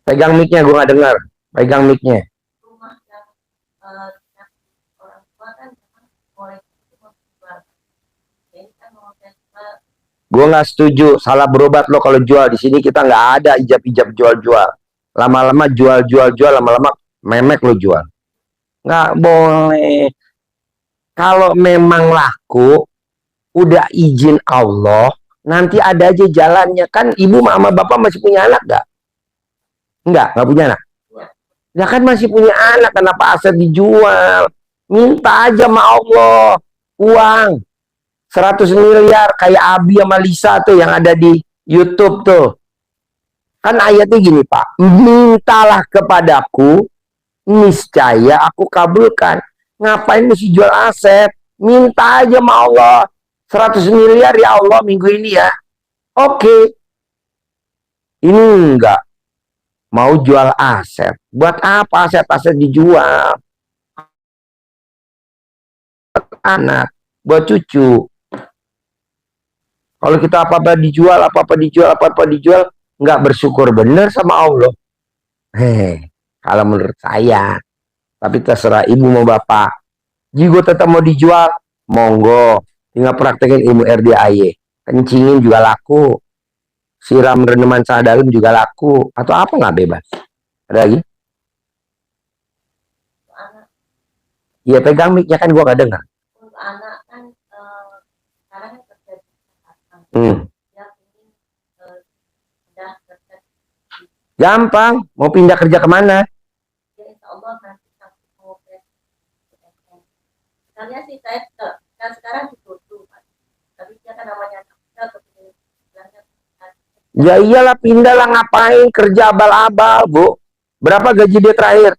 Pegang mic-nya, gue nggak dengar. Pegang mic-nya. Gue nggak setuju, salah berobat lo kalau jual. Di sini kita nggak ada ijab-ijab jual-jual. Lama-lama jual-jual-jual, lama-lama memek lo jual. Nggak boleh. Kalau memang laku, udah izin Allah, nanti ada aja jalannya. Kan ibu sama bapak masih punya anak nggak? Nggak punya anak. Ya kan masih punya anak, kenapa aset dijual? Minta aja sama Allah uang 100 miliar kayak Abi sama Lisa tuh yang ada di YouTube tuh. Kan ayatnya gini, Pak. Mintalah kepadaku, niscaya aku kabulkan. Ngapain mesti jual aset? Minta aja sama Allah. 100 miliar ya Allah minggu ini ya. Oke. Ini enggak. Mau jual aset. Buat apa aset-aset dijual? Anak. Buat cucu. Kalau kita apa-apa dijual, apa-apa dijual, nggak bersyukur bener sama Allah. Kalau menurut saya. Tapi terserah ibu mau bapak. Jika tetap mau dijual, monggo. Tinggal praktekin ilmu RDAY. Kencingin juga laku. Siram reneman dalam juga laku. Atau apa nggak bebas? Ada lagi? Iya pegang mic-nya kan gua nggak dengar. Untuk anak kan sekarang kerja di gampang. Mau pindah kerja kemana? Ya, insya Allah nanti mau misalnya sih saya kan sekarang ditutup. Tapi dia kan namanya ya iyalah pindah lah, ngapain kerja abal-abal bu. Berapa gaji dia terakhir?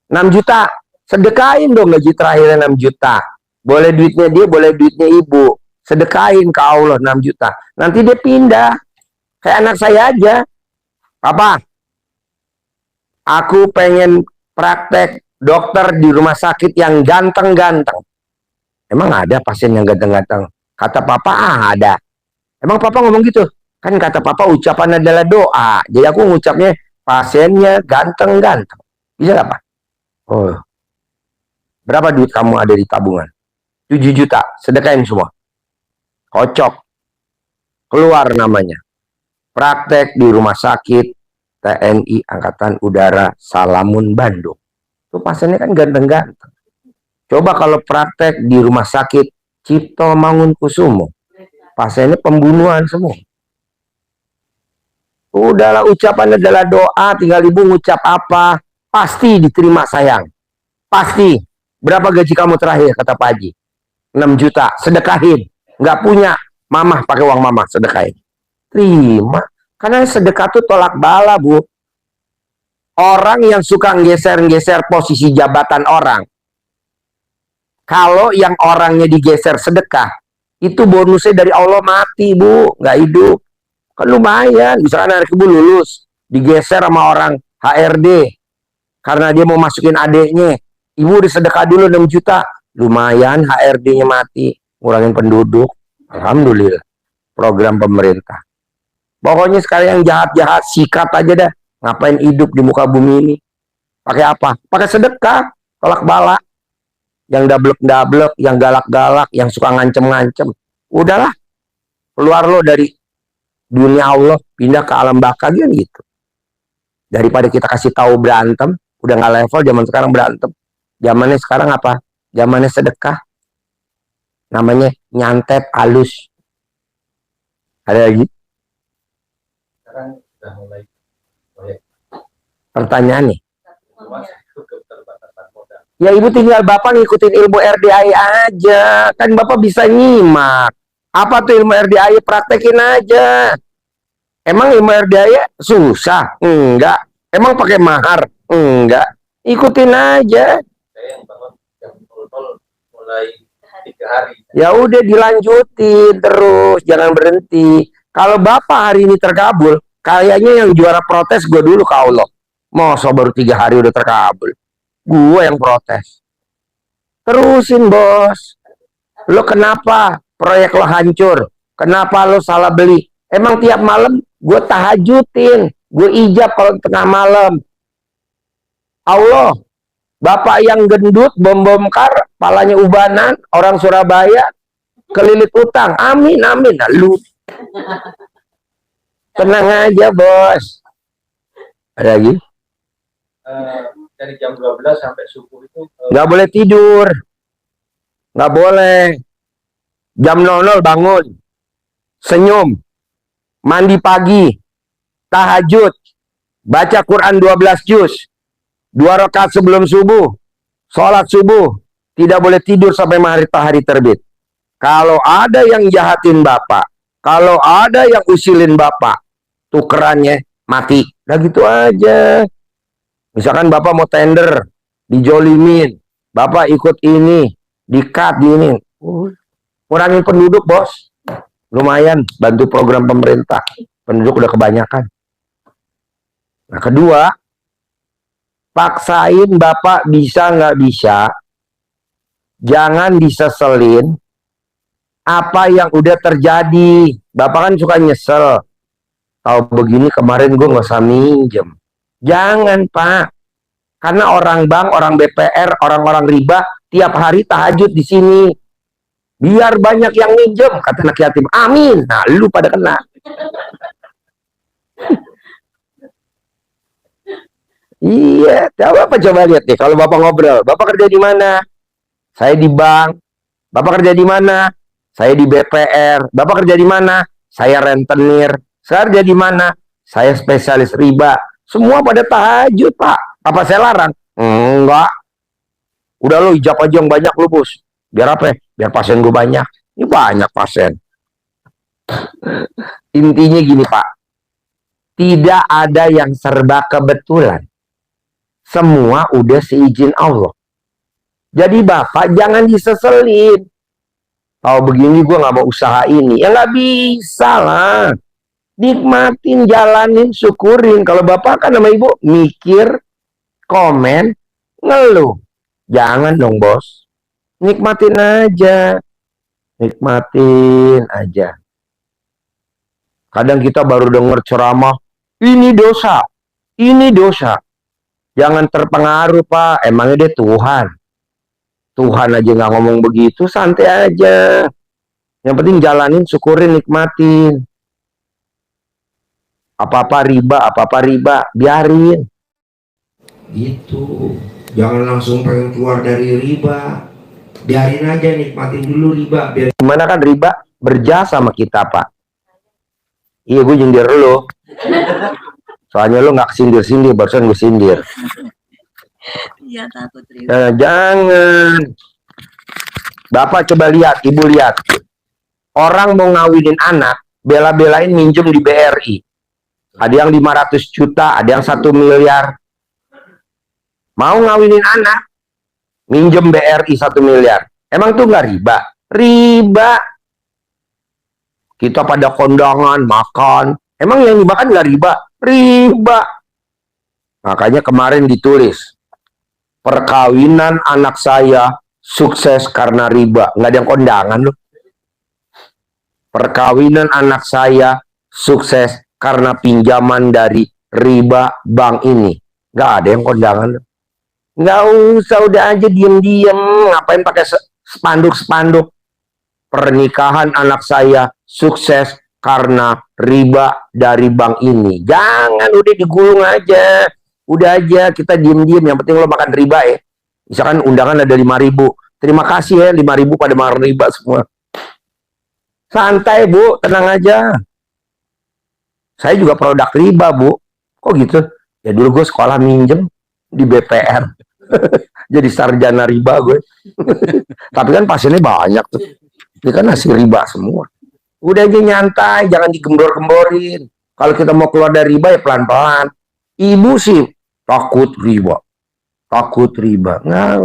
6 juta. Sedekain dong gaji terakhirnya 6 juta. Boleh duitnya dia, boleh duitnya ibu. Sedekain ke Allah 6 juta. Nanti dia pindah. Kayak anak saya aja. Papa, aku pengen praktek dokter di rumah sakit yang ganteng-ganteng. Emang ada pasien yang ganteng-ganteng? Kata papa ada. Emang papa ngomong gitu? Kan kata papa ucapan adalah doa. Jadi aku ngucapnya pasiennya ganteng-ganteng. Bisa gak pak? Oh. Berapa duit kamu ada di tabungan? 7 juta. Sedekain semua. Kocok. Keluar namanya. Praktek di rumah sakit TNI Angkatan Udara Salamun Bandung. Itu pasiennya kan ganteng-ganteng. Coba kalau praktek di rumah sakit Cipto Mangunkusumo. Pasiennya pembunuhan semua. Udahlah, ucapan adalah doa, tinggal ibu ngucap apa, pasti diterima sayang. Pasti. Berapa gaji kamu terakhir, kata Pak Haji? 6 juta, sedekahin. Nggak punya, mamah pakai uang mamah, sedekahin. Terima. Karena sedekah itu tolak bala, bu. Orang yang suka geser-geser posisi jabatan orang, kalau yang orangnya digeser sedekah, itu bonusnya dari Allah mati, bu. Nggak hidup. Kan lumayan, misalkan anak ibu lulus, digeser sama orang HRD, karena dia mau masukin adeknya, ibu disedekah dulu 6 juta, lumayan HRD-nya mati, ngurangin penduduk, alhamdulillah, program pemerintah. Pokoknya sekarang yang jahat-jahat, sikat aja dah, ngapain hidup di muka bumi ini, pakai apa? Pakai sedekah, tolak bala, yang dablek-dablek, yang galak-galak, yang suka ngancem-ngancem, udahlah, keluar lo dari dunia Allah, pindah ke alam baka gitu. Daripada kita kasih tahu berantem, udah nggak level zaman sekarang berantem. Zamannya sekarang apa? Zamannya sedekah. Namanya nyantet halus. Ada lagi? Sekarang sudah mulai. Pertanyaan nih. Ya ibu tinggal bapak ngikutin ilmu RDAI aja. Kan bapak bisa nyimak. Apa tuh ilmu RDAY? Praktekin aja. Emang ilmu RDAY susah? Enggak. Emang pakai mahar? Enggak. Ikutin aja. Ya udah dilanjutin terus, jangan berhenti. Kalau bapak hari ini terkabul, kayaknya yang juara protes gue dulu ke Allah. Masa baru 3 hari udah terkabul? Gue yang protes. Terusin bos. Lo kenapa proyek lo hancur? Kenapa lo salah beli? Emang tiap malam gue tahajudin. gue ijab kalau tengah malam. Allah, bapak yang gendut, bom-bomkar, palanya ubanan, orang Surabaya, kelilit utang. Amin, amin. Nah, lu tenang aja, bos. Ada lagi? Dari jam 12 sampai subuh itu nggak boleh tidur. Nggak boleh. Jam 00 bangun. Senyum. Mandi pagi. Tahajud. Baca Quran 12 juz. 2 rakaat sebelum subuh. Sholat subuh. Tidak boleh tidur sampai matahari terbit. Kalau ada yang jahatin bapak, kalau ada yang usilin bapak, tukerannya mati. Nah gitu aja. Misalkan bapak mau tender, dijolimin, bapak ikut ini, di-cut di ini. Kurangin penduduk, bos. Lumayan, bantu program pemerintah. Penduduk udah kebanyakan. Nah, kedua, paksain bapak bisa nggak bisa, jangan diseselin apa yang udah terjadi. Bapak kan suka nyesel. Tahu begini kemarin gue nggak usah minjem. Jangan, Pak. Karena orang bank, orang BPR, orang-orang riba tiap hari tahajud di sini. Biar banyak yang minjem, kata anak yatim. Amin. Nah, lu pada kena. Iya, coba lihat nih kalau Bapak ngobrol. Bapak kerja di mana? Saya di bank. Bapak kerja di mana? Saya di BPR. Bapak kerja di mana? Saya rentenir. Saya kerja di mana? Saya spesialis riba. Semua pada tahajud, Pak. Apa saya larang? Enggak. Udah lo ijab aja yang banyak lu, bos. Biar apa? Biar pasien gue banyak. Ini banyak pasien. Intinya gini, Pak. Tidak ada yang serba kebetulan. Semua udah seizin Allah. Jadi Bapak jangan diseselin. Kalau begini gue gak mau usaha ini. Ya gak bisa lah. Nikmatin, jalanin, syukurin. Kalau Bapak kan sama Ibu mikir, komen, ngeluh. Jangan dong, bos. Nikmatin aja. Nikmatin aja. Kadang kita baru denger ceramah, ini dosa. Ini dosa. Jangan terpengaruh, Pak. Emangnya dia Tuhan. Tuhan aja nggak ngomong begitu, santai aja. Yang penting jalanin, syukurin, nikmatin. Apa-apa riba, biarin. Gitu. Jangan langsung pengen keluar dari riba. Biarin aja, nikmatin dulu riba. Gimana kan riba berjasa sama kita, Pak. Iya, gue nyindir lo. Soalnya lo nggak kesindir-sindir, barusan gue sindir. Iya, takut riba. Jangan. Bapak coba lihat, Ibu lihat. Orang mau ngawinin anak, bela-belain minjem di BRI. Ada yang 500 juta, ada yang 1 miliar. Mau ngawinin anak, minjem BRI 1 miliar. Emang tuh nggak riba? Riba. Kita pada kondangan, makan. Emang yang dimakan nggak riba? Riba. Makanya kemarin ditulis, perkawinan anak saya sukses karena riba. Nggak ada yang kondangan loh. Perkawinan anak saya sukses karena pinjaman dari riba bank ini. Nggak ada yang kondangan loh. Nggak usah, udah aja diem-diem. Ngapain pakai spanduk-spanduk? Pernikahan anak saya sukses karena riba dari bank ini. Jangan, udah digulung aja. Udah aja, kita diem-diem. Yang penting lo makan riba ya. Misalkan undangan ada 5.000. Terima kasih ya, 5.000 pada makan riba semua. Santai, Bu. Tenang aja. Saya juga produk riba, Bu. Kok gitu? Ya dulu gue sekolah minjem di BPR. Jadi sarjana riba gue. Tapi kan pasiennya banyak tuh. Ini kan hasil riba semua. Udah aja nyantai, jangan digembor-gemborin. Kalau kita mau keluar dari riba ya pelan-pelan. Ibu sih takut riba. Takut riba. Nah,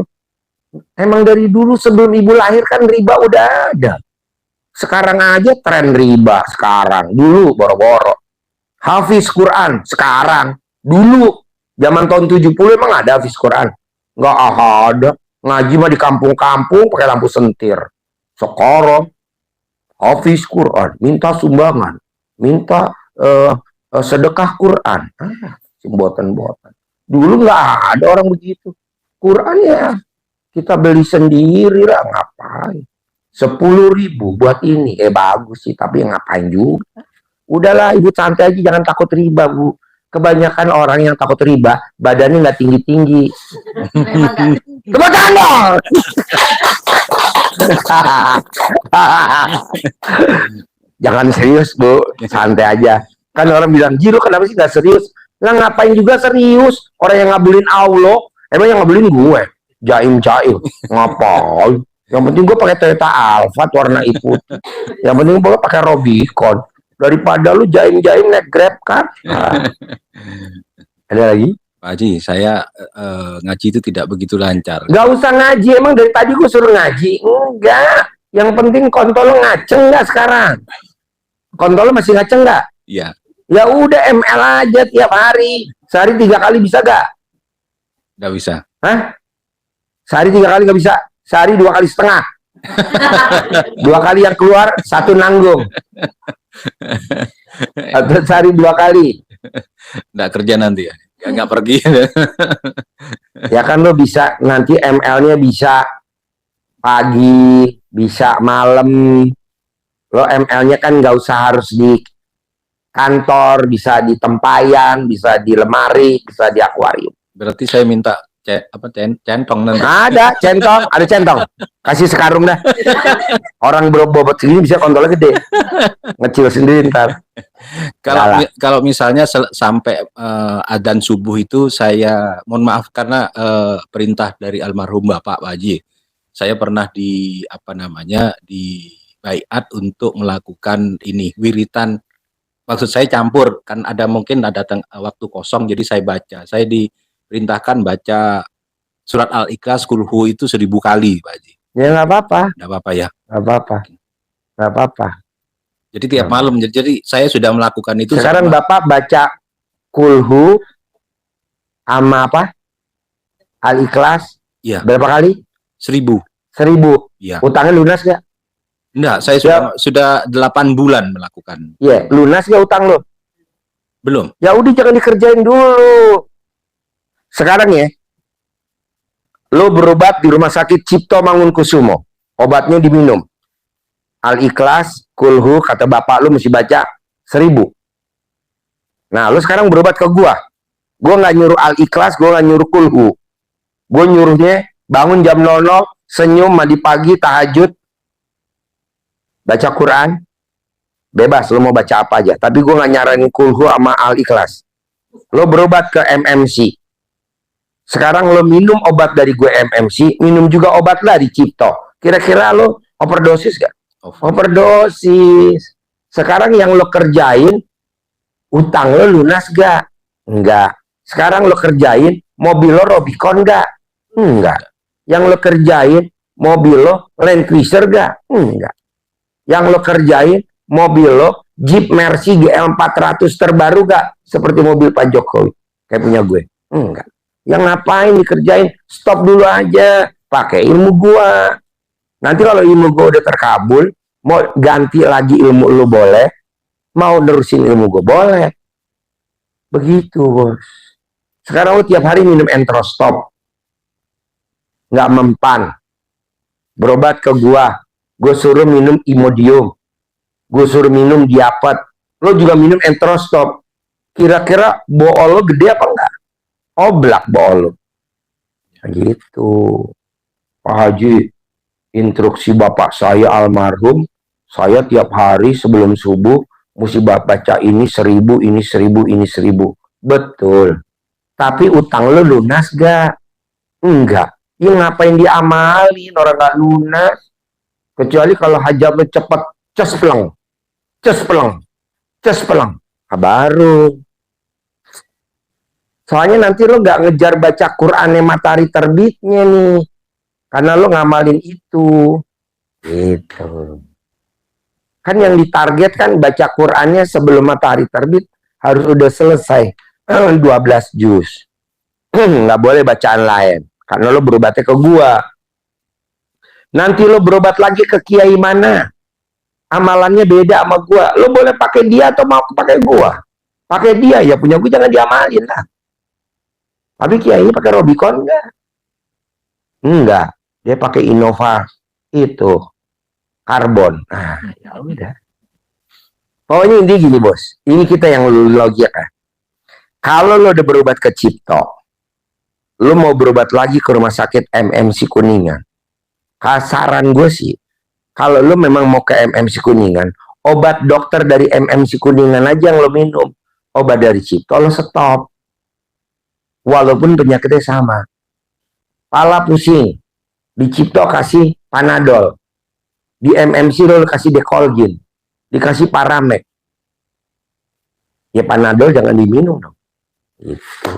emang dari dulu sebelum ibu lahir kan riba udah ada. Sekarang aja tren riba sekarang. Dulu boro-boro. Hafiz Quran sekarang. Dulu zaman tahun 70 emang ada hafiz Quran? Nggak ada. Ngaji mah di kampung-kampung pakai lampu sentir. Sekarang hafiz Quran, minta sumbangan, minta sedekah Quran. Boten-boten. Dulu nggak ada orang begitu. Quran ya kita beli sendiri lah, ngapain? 10.000 buat ini, bagus sih, tapi ngapain juga? Udahlah, ibu santai aja, jangan takut riba, Bu. Kebanyakan orang yang takut riba, badannya nggak tinggi-tinggi. Tepuk tangan! Jangan serius, Bu. Santai aja. Kan orang bilang, Ji, lu kenapa sih nggak serius? Lah ngapain juga serius? Orang yang ngabulin Allah, emang yang ngabulin gue. Jaim-jaim. Ngapain? Yang penting gue pakai Toyota Alphard warna putih. Yang penting gue pakai Robicon. Daripada lu jaim-jaim naik Grab kan. Nah. Ada lagi? Pak Haji, saya ngaji itu tidak begitu lancar. Gak usah ngaji, emang dari tadi gue suruh ngaji. Enggak. Yang penting kontol lo ngaceng nggak sekarang? Kontol lo masih ngaceng nggak? Iya. Ya udah ML aja tiap hari. Sehari 3 kali bisa gak? Nggak bisa. Hah? Sehari 3 kali nggak bisa. Sehari 2 kali setengah. 2 kali yang keluar, 1 nanggung. Atau sehari 2 kali. Nggak kerja nanti ya? Nggak pergi. Ya kan lo bisa, nanti ML-nya bisa pagi, bisa malam. Lo ML-nya kan nggak usah harus di kantor, bisa di tempayan, bisa di lemari, bisa di akuarium. Berarti saya minta centong nanti. Ada centong. Kasih sekarung dah. Orang berbobot segini bisa kontolnya gede. Ngecil sendiri ntar. Kalau misalnya sampai adzan subuh itu, saya mohon maaf karena perintah dari almarhum Bapak Pak Haji. Saya pernah di baiat untuk melakukan ini wiritan. Maksud saya campur, kan mungkin ada waktu kosong, jadi saya baca. Saya diperintahkan baca surat Al-Ikhlas Kulhu itu 1000 kali, Pak Haji. Ya nggak apa-apa. Nggak apa-apa ya. Nggak apa-apa. Jadi tiap malam. Jadi saya sudah melakukan itu. Sekarang Bapak baca Kulhu sama apa? Al-Ikhlas. Iya. Berapa kali? 1000. 1000. Iya. Utangnya lunas nggak? Enggak, saya sudah 8 bulan melakukan. Iya, lunas nggak utang lo? Belum. Ya udah jangan dikerjain dulu. Sekarang ya, lo berobat di rumah sakit Cipto Mangunkusumo. Obatnya diminum. Al-Ikhlas, Kulhu, kata bapak lo mesti baca 1000. Nah, lo sekarang berobat ke gua. Gua nggak nyuruh Al-Ikhlas, gua nggak nyuruh Kulhu. Gua nyuruhnya bangun jam 00, senyum, mandi pagi, tahajud, baca Quran, bebas lo mau baca apa aja. Tapi gue nggak nyaranin Kulhu sama Al-Ikhlas. Lo berobat ke MMC. Sekarang lo minum obat dari gue MMC, minum juga obat lah di Cipto. Kira-kira lo overdosis gak? Overdosis. Sekarang yang lo kerjain, utang lo lunas gak? Enggak. Sekarang lo kerjain, mobil lo Robicon gak? Enggak. Yang lo kerjain, mobil lo Land Cruiser gak? Enggak. Yang lo kerjain, mobil lo Jeep Mercy GL 400 terbaru gak? Seperti mobil Pak Jokowi. Kayak punya gue. Enggak. Yang ngapain dikerjain? Stop dulu aja. Pakai ilmu gua. Nanti kalau ilmu gua udah terkabul, mau ganti lagi ilmu lo boleh. Mau nerusin ilmu gua boleh. Begitu, bos. Sekarang lo tiap hari minum Entrostop. Nggak mempan. Berobat ke gua. Gue suruh minum Imodium. Gue suruh minum Diapet. Lo juga minum Entrostop. Kira-kira bool lo gede apa enggak? Oblak bool lo. Gitu. Pak Haji, instruksi bapak saya almarhum, saya tiap hari sebelum subuh mesti baca ini 1000, ini 1000, ini 1000. Betul. Tapi utang lo lunas gak? Enggak. Ya ngapain diamalin orang gak lunas? Kecuali kalau hajat lo cepet, cespleng. Nah, baru. Soalnya nanti lo nggak ngejar baca Qur'annya matahari terbitnya nih. Karena lo ngamalin itu. Gitu. Kan yang ditarget kan baca Qur'annya sebelum matahari terbit harus udah selesai. 12 juz. Nggak boleh bacaan lain. Karena lo berobatnya ke gua. Nanti lo berobat lagi ke kiai mana? Amalannya beda sama gua. Lo boleh pakai dia atau mau pakai gua? Pakai dia, ya punya gue jangan diamalin lah. Tapi Kiai ini pakai Robicon enggak? Enggak. Dia pakai Innova itu karbon. Nah, ya udah. Pokoknya intinya gini bos, ini kita yang logika. Kalau lo udah berobat ke Cipto, lo mau berobat lagi ke rumah sakit MMC Kuningan. Kasaran gue sih, kalau lo memang mau ke MMC Kuningan, obat dokter dari MMC Kuningan aja yang lo minum. Obat dari Cipto lo stop. Walaupun penyakitnya sama. Pala pusing, di Cipto kasih Panadol. Di MMC lo kasih Decolgin. Dikasih Paramek. Ya Panadol jangan diminum dong. Itu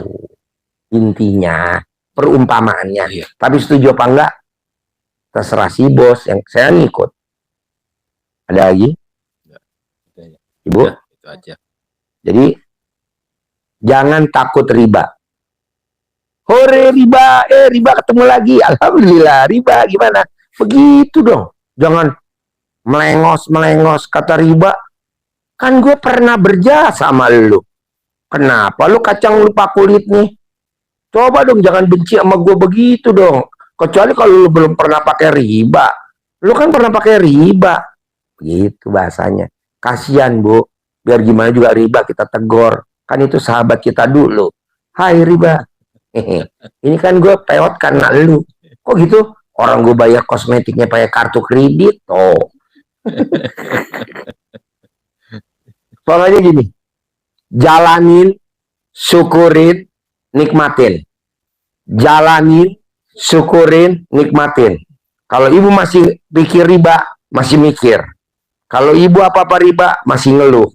intinya, perumpamaannya. Iya. Tapi setuju apa enggak? Terserah si bos, yang saya ngikut. Ada lagi? Ibu? Udah, itu aja. Jadi jangan takut riba. Hore riba, riba ketemu lagi. Alhamdulillah, riba gimana? Begitu dong. Jangan melengos kata riba. Kan gue pernah berjasa sama lu. Kenapa lu kacang lupa kulit nih? Coba dong jangan benci sama gue begitu dong. Kecuali kalau lu belum pernah pakai riba. Lu kan pernah pakai riba. Begitu bahasanya. Kasihan bu. Biar gimana juga riba kita tegur. Kan itu sahabat kita dulu. Hai riba. Ini kan gue peot karena lu. Kok gitu? Orang gue bayar kosmetiknya pakai kartu kredit. Oh. Soalnya gini. Jalanin, syukurin, nikmatin. Jalanin, syukurin, nikmatin. Kalau ibu masih pikir riba, masih mikir. Kalau ibu apa-apa riba, masih ngeluh.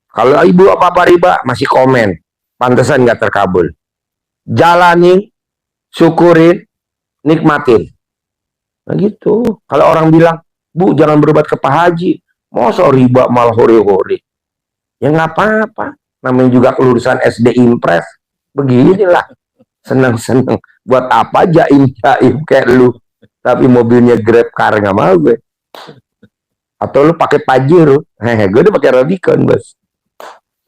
Kalau ibu apa-apa riba, masih komen. Pantesan nggak terkabul. Jalanin, syukurin, nikmatin. Nah gitu. Kalau orang bilang, bu jangan berobat ke Pak Haji. Masa riba malah hore-hore. Ya nggak apa-apa. Namanya juga kelulusan SD Impres. Beginilah. Seneng-seneng. Buat apa jaim-jaim kayak lu. Tapi mobilnya Grab car nggak mau gue. Atau lu pakai Pajero. Gue udah pakai Robicon bos.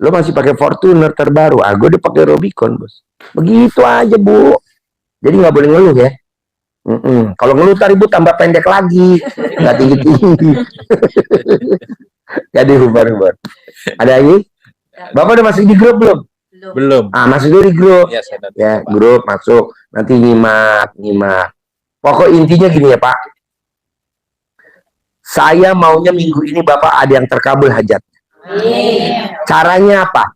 Lu masih pakai Fortuner terbaru. Gue udah pakai Robicon bos. Begitu aja bu. Jadi nggak boleh ngeluh ya. Kalau ngeluh tadi bu tambah pendek lagi. Nggak tinggi-tinggi. Jadi hubar-hubar. Ada lagi? Bapak udah masuk di grup belum? Belum. Masuk dulu di grup. Ya, saya nanti Ya, coba. grup masuk. Nanti nyimak. Pokok intinya gini ya Pak. Saya maunya minggu ini Bapak ada yang terkabul hajat. Caranya apa?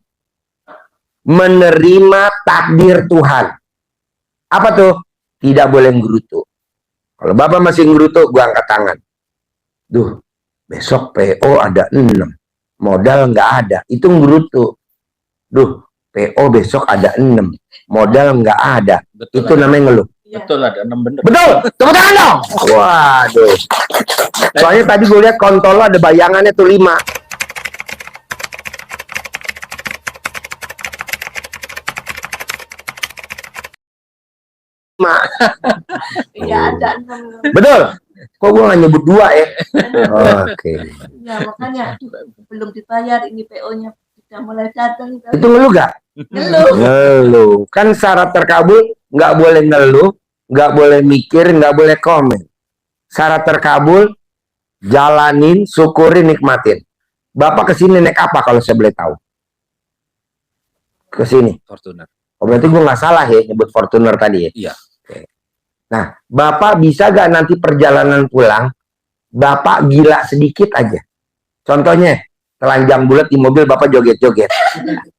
Menerima takdir Tuhan. Apa tuh? Tidak boleh ngerutu. Kalau Bapak masih ngerutu, gua angkat tangan. Duh, besok PO ada 6. Modal nggak ada. Itu ngerutu. Duh, PO besok ada 6. Modal nggak ada. Betul, Itu ada. namanya ngeluh. Betul, ada 6 bener. Betul, tepuk tangan dong. Waduh. Soalnya tadi gue lihat kontol lo ada bayangannya tuh 5. Iya ada. Betul. Kok gue nggak nyebut 2 ya? Oke. Ya makanya belum dibayar ini PO-nya sudah mulai datang. Itu ngeluh gak? Ngeluh. Ngeluh. Kan syarat terkabul nggak boleh ngeluh, nggak boleh mikir, nggak boleh komen. Syarat terkabul jalanin, syukurin, nikmatin. Bapak kesini naik apa kalau saya boleh tahu? Kesini. Fortuner. Oh, berarti gue nggak salah ya nyebut Fortuner tadi ya? Iya. Oke. Nah, Bapak bisa gak nanti perjalanan pulang, Bapak gila sedikit aja. Contohnya, telanjang bulat di mobil Bapak joget-joget.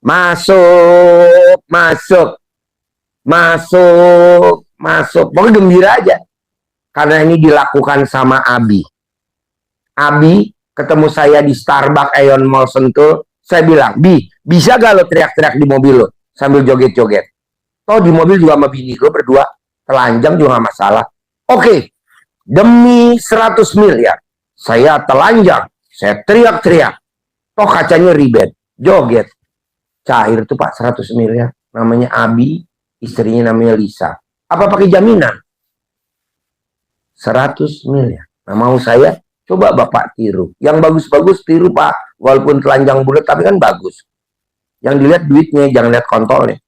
Masuk, masuk, masuk, masuk. Pokoknya gembira aja. Karena ini dilakukan sama Abi. Abi ketemu saya di Starbucks Aeon Mall Sentul. Saya bilang, Bi, bisa gak lo teriak-teriak di mobil lo sambil joget-joget? Toh di mobil juga sama bini lo berdua, telanjang juga gak masalah. Oke, demi 100 miliar, saya telanjang, saya teriak-teriak. Toh kacanya ribet, joget. Cair tuh Pak 100 miliar. Namanya Abi, istrinya namanya Lisa. Apa pakai jaminan? 100 miliar. Nah mau saya, coba Bapak tiru. Yang bagus-bagus tiru Pak. Walaupun telanjang bulat tapi kan bagus. Yang dilihat duitnya, jangan lihat kontolnya.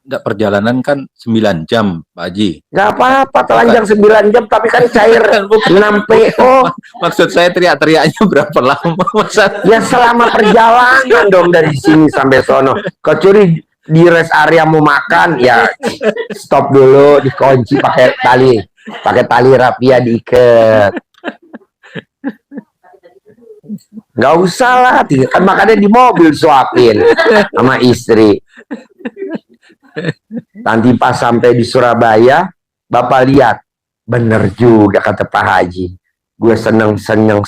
Enggak, perjalanan kan 9 jam, Pak Haji. Nggak apa-apa, telanjang 9 jam, tapi kan cair 6 PO. Maksud saya teriak-teriaknya berapa lama, Masa? Ya selama perjalanan dong dari sini sampai sono. Kecuali di rest area mau makan, ya stop dulu, dikunci pakai tali rapia diikat. Nggak usah lah, kan makannya di mobil suapin sama istri. Nanti pas sampai di Surabaya, Bapak lihat, bener juga kata Pak Haji. Gue seneng-seneng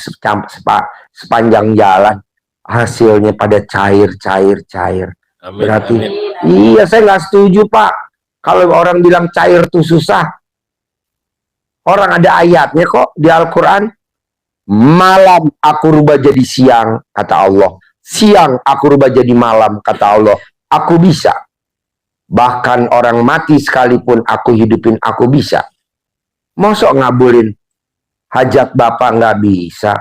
sepanjang jalan, hasilnya pada cair. Amin, Berarti, amin. iya saya nggak setuju Pak. Kalau orang bilang cair tuh susah, orang ada ayatnya kok di Al-Quran. Malam aku rubah jadi siang, kata Allah. Siang aku rubah jadi malam, kata Allah. Aku bisa. Bahkan orang mati sekalipun aku hidupin, aku bisa. Mosok ngabulin hajat Bapak nggak bisa.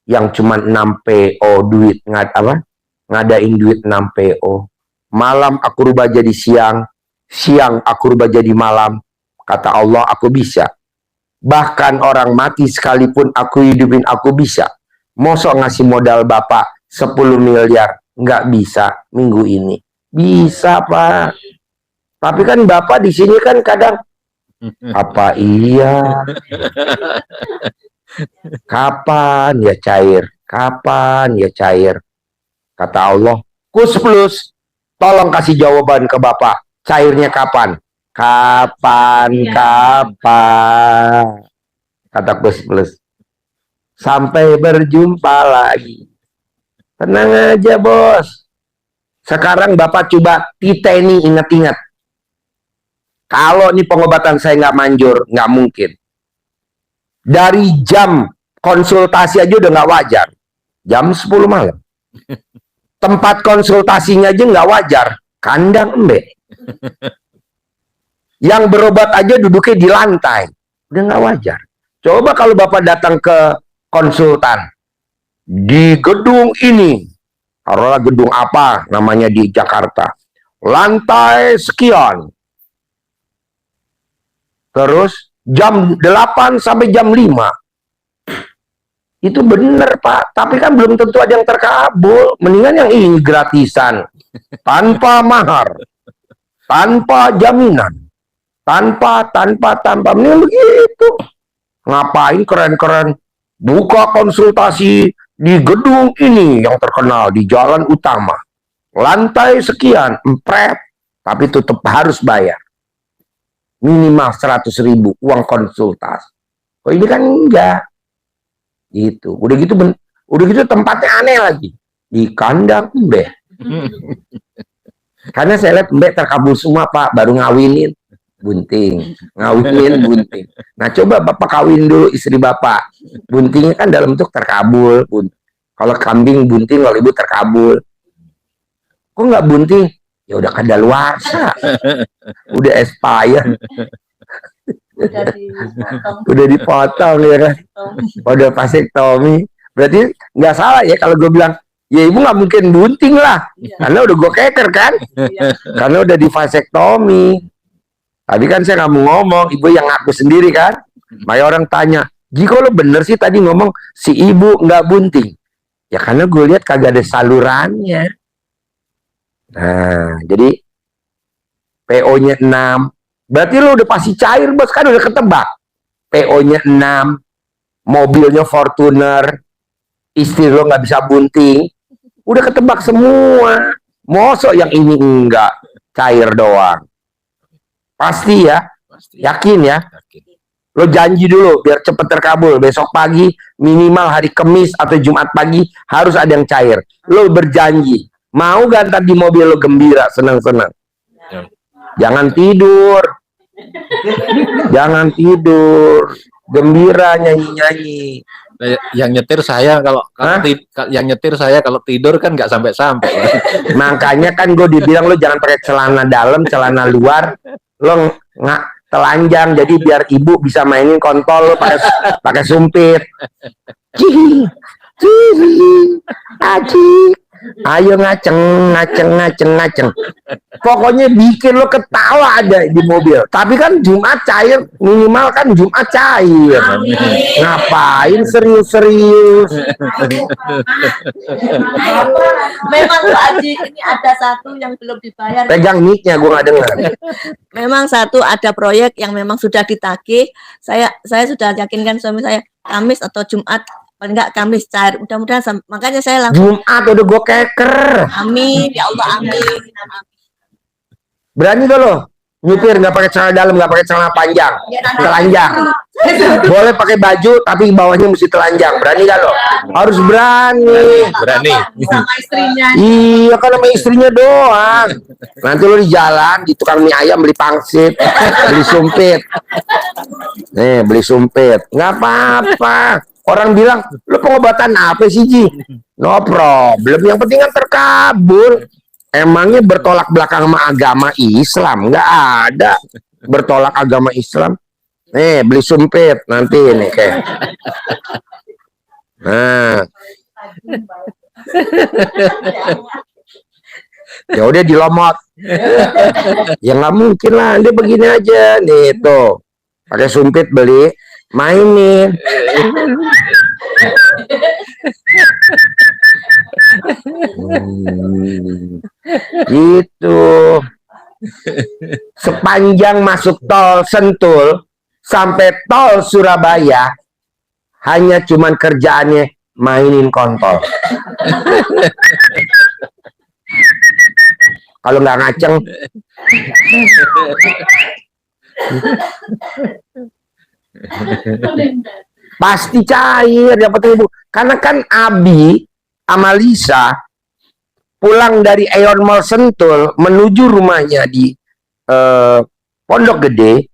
Yang cuma 6 PO duit, ngadain duit 6 PO. Malam aku rubah jadi siang. Siang aku rubah jadi malam. Kata Allah, aku bisa. Bahkan orang mati sekalipun aku hidupin, aku bisa. Mosok ngasih modal Bapak 10 miliar. Nggak bisa minggu ini. Bisa Pak. Tapi kan Bapak di sini kan kadang, apa iya? Kapan ya cair? Kapan ya cair? Kata Allah, Kus Plus, tolong kasih jawaban ke Bapak. Cairnya kapan? Kapan? Kata Kus Plus. Sampai berjumpa lagi. Tenang aja bos. Sekarang Bapak coba titeni, ingat-ingat. Kalau ini pengobatan saya nggak manjur, nggak mungkin. Dari jam konsultasi aja udah nggak wajar. Jam 10 malam. Tempat konsultasinya aja nggak wajar. Kandang embe. Yang berobat aja duduknya di lantai. Udah nggak wajar. Coba kalau Bapak datang ke konsultan. Di gedung ini. Taruhlah gedung apa namanya di Jakarta. Lantai sekian. Terus jam 8 sampai jam 5. Itu bener Pak, tapi kan belum tentu ada yang terkabul. Mendingan yang ini gratisan. Tanpa mahar. Tanpa jaminan. Tanpa. Mendingan begitu. Ngapain keren-keren. Buka konsultasi di gedung ini yang terkenal di jalan utama. Lantai sekian, empret. Tapi tetap harus bayar. Minimal 100.000 uang konsultasi. Oh ini kan enggak. Gitu. Udah gitu tempatnya aneh lagi. Di kandang embe. Karena saya lihat embe terkabul semua Pak, baru ngawinin bunting. Nah coba Bapak kawin dulu istri Bapak. Buntingnya kan dalam bentuk terkabul. Kalau kambing bunting, kalau ibu terkabul. Kok nggak bunting? Ya udah kadaluarsa. Udah expired. Udah dipotong ya kan. Udah vasektomi. Berarti nggak salah ya kalau gue bilang, ya ibu nggak mungkin bunting lah. Karena udah gue keker kan. Karena udah di vasektomi. Tadi kan saya nggak mau ngomong, ibu yang ngaku sendiri kan. Banyak orang tanya, jika lo bener sih tadi ngomong si ibu nggak bunting. Ya karena gue lihat kagak ada salurannya. Nah, jadi PO-nya 6. Berarti lo udah pasti cair, bos. Kan udah ketebak. PO-nya 6. Mobilnya Fortuner. Istri lo nggak bisa bunting. Udah ketebak semua. Mosok yang ini enggak. Cair doang. Pasti ya. Yakin ya. Lo janji dulu biar cepet terkabul. Besok pagi minimal hari Kamis atau Jumat pagi harus ada yang cair. Lo berjanji. Mau gak ntar di mobil lo gembira, senang-senang? Ya. Jangan tidur. Jangan tidur. Gembira nyanyi-nyanyi. Yang nyetir saya yang nyetir saya kalau tidur kan nggak sampai-sampai. Makanya kan gue dibilang lo jangan pakai celana dalam, celana luar. Lo nggak telanjang, jadi biar ibu bisa mainin kontol lo pakai sumpit. Cihi, cihi, acik. Ayo ngaceng. Pokoknya bikin lo ketawa ada di mobil. Tapi kan Jumat cair, minimal kan Jumat cair. Ngapain serius-serius? Memang Pak Haji, ini ada satu yang belum dibayar. Pegang mic-nya, gue nggak dengar. Memang satu ada proyek yang memang sudah ditagih. Saya sudah yakinkan suami saya Kamis atau Jumat, paling enggak Kamis cair. Mudah-mudahan makanya saya langsung Jumat udah gue keker. amin ya Allah amin. Berani gak lo? Nyupir nggak pakai celana dalam, nggak pakai celana panjang, telanjang. Boleh pakai baju tapi bawahnya mesti telanjang. Berani gak lo? Harus berani. Berani. Sama istrinya. Iya kan sama istrinya doang. Nanti lo di jalan di tukang mie ayam beli pangsit, beli sumpit. Nih beli sumpit, nggak apa-apa. Orang bilang lo pengobatan apa sih Ji? No problem. Yang penting kan terkabul. Emangnya bertolak belakang sama agama Islam? Nggak ada bertolak agama Islam. Nih beli sumpit nanti nih kayak. Nah, ya udah dilomot. Ya nggak mungkin lah, dia begini aja nih tuh. Pakai sumpit beli, mainin. Gitu. Sepanjang masuk tol Sentul sampai tol Surabaya hanya cuman kerjaannya mainin kontol. Kalau nggak ngaceng pasti cair. Yang penting ibu, karena kan Abi sama Lisa pulang dari Aeon Mall Sentul menuju rumahnya di Pondok Gede,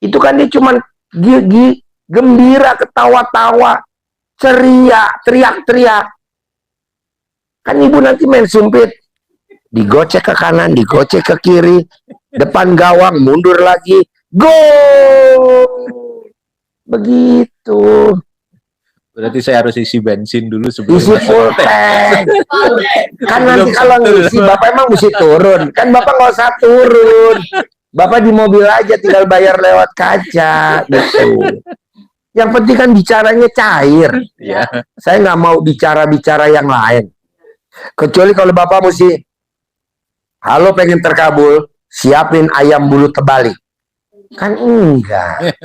itu kan dia cuman gigi gembira, ketawa-tawa, ceria, teriak-teriak. Kan ibu nanti main sumpit, digocek ke kanan, digocek ke kiri, depan gawang, mundur lagi, gol. Begitu. Berarti saya harus isi bensin dulu sebelum Isi full tank. Kan nanti kalau ngisi Bapak emang mesti turun. Kan Bapak nggak usah turun. Bapak di mobil aja tinggal bayar lewat kaca gitu. Yang penting kan bicaranya cair. Ya. Saya nggak mau bicara-bicara yang lain. Kecuali kalau Bapak mesti, halo pengen terkabul, siapin ayam bulu terbalik. Kan enggak.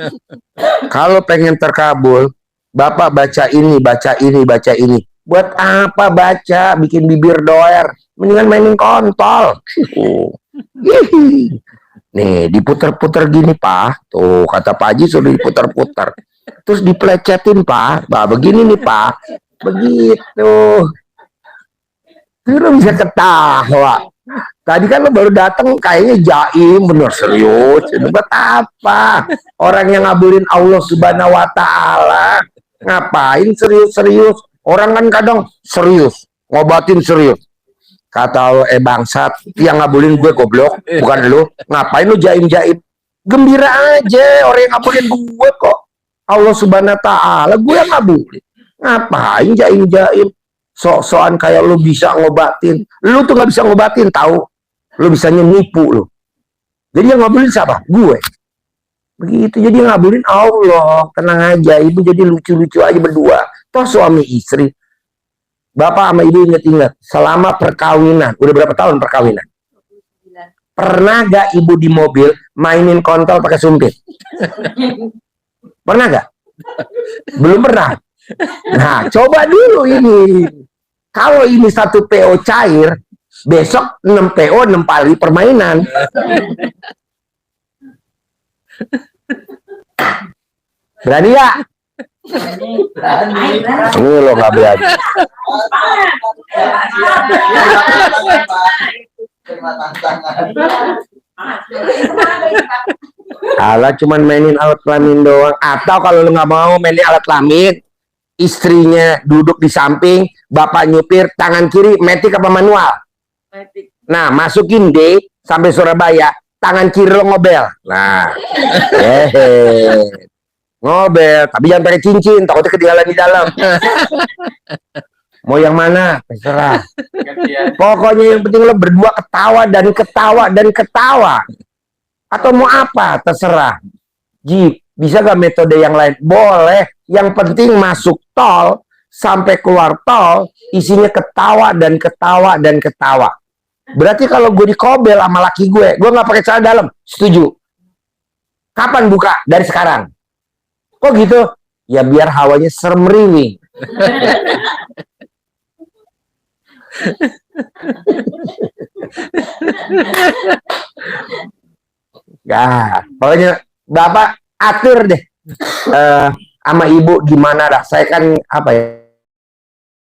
Kalau pengen terkabul, Bapak baca ini, baca ini, baca ini. Buat apa baca, bikin bibir doer? Mendingan mainin kontol. Nih, diputer-puter gini, Pak. Tuh, kata Pak Haji sudah diputer-puter. Terus diplecetin, Pak. Bah, begini nih, Pak. Begitu. Lu bisa ketawa. Tadi kan lo baru datang kayaknya jaim, bener serius. Buat apa? Orang yang ngabulin Allah Subhanahu wa Ta'ala. Ngapain serius-serius? Orang kan kadang serius, ngobatin serius. Kata lo, bangsat, yang ngabulin gue goblok, bukan lu. Ngapain lu jaim-jaim? Gembira aja, orang yang ngabulin gue kok. Allah Subhanahu wa Ta'ala, gue yang ngabulin. Ngapain jaim-jaim? Sok-sokan kayak lu bisa ngobatin. Lu tuh nggak bisa ngobatin, tahu? Lu bisanya nipu lu. Jadi yang ngabulin siapa? Gue. Begitu, jadi ngabulin Allah. Tenang aja, ibu jadi lucu-lucu aja berdua. Toh suami istri. Bapak sama ibu inget-inget, selama perkawinan, udah berapa tahun perkawinan? Pernah gak ibu di mobil mainin kontol pakai sumpit? Pernah gak? Belum pernah. Nah, coba dulu ini. Kalau ini satu PO cair, besok 6 PO 6 kali permainan. Berani ya? Ini lo nggak berani. Alah cuman mainin alat kelamin doang. Atau kalau lo nggak mau mainin alat kelamin, istrinya duduk di samping, bapak nyupir, tangan kiri metik apa manual? Nah, masukin D sampai Surabaya, tangan kiri lo ngobel. Nah, ngobel, tapi jangan pakai cincin, takutnya ketinggalan di dalam. Mau yang mana? Terserah. Gantian. Pokoknya yang penting lo berdua ketawa dan ketawa dan ketawa. Atau mau apa? Terserah. Ji, bisa gak metode yang lain? Boleh. Yang penting masuk tol, sampai keluar tol, isinya ketawa dan ketawa dan ketawa. Berarti kalau gue dikobel sama laki gue gak pakai celana dalam. Setuju. Kapan buka? Dari sekarang. Kok gitu? Ya biar hawanya sermeriwing. Ya, pokoknya Bapak atur deh sama Ibu gimana dah. Saya kan apa ya,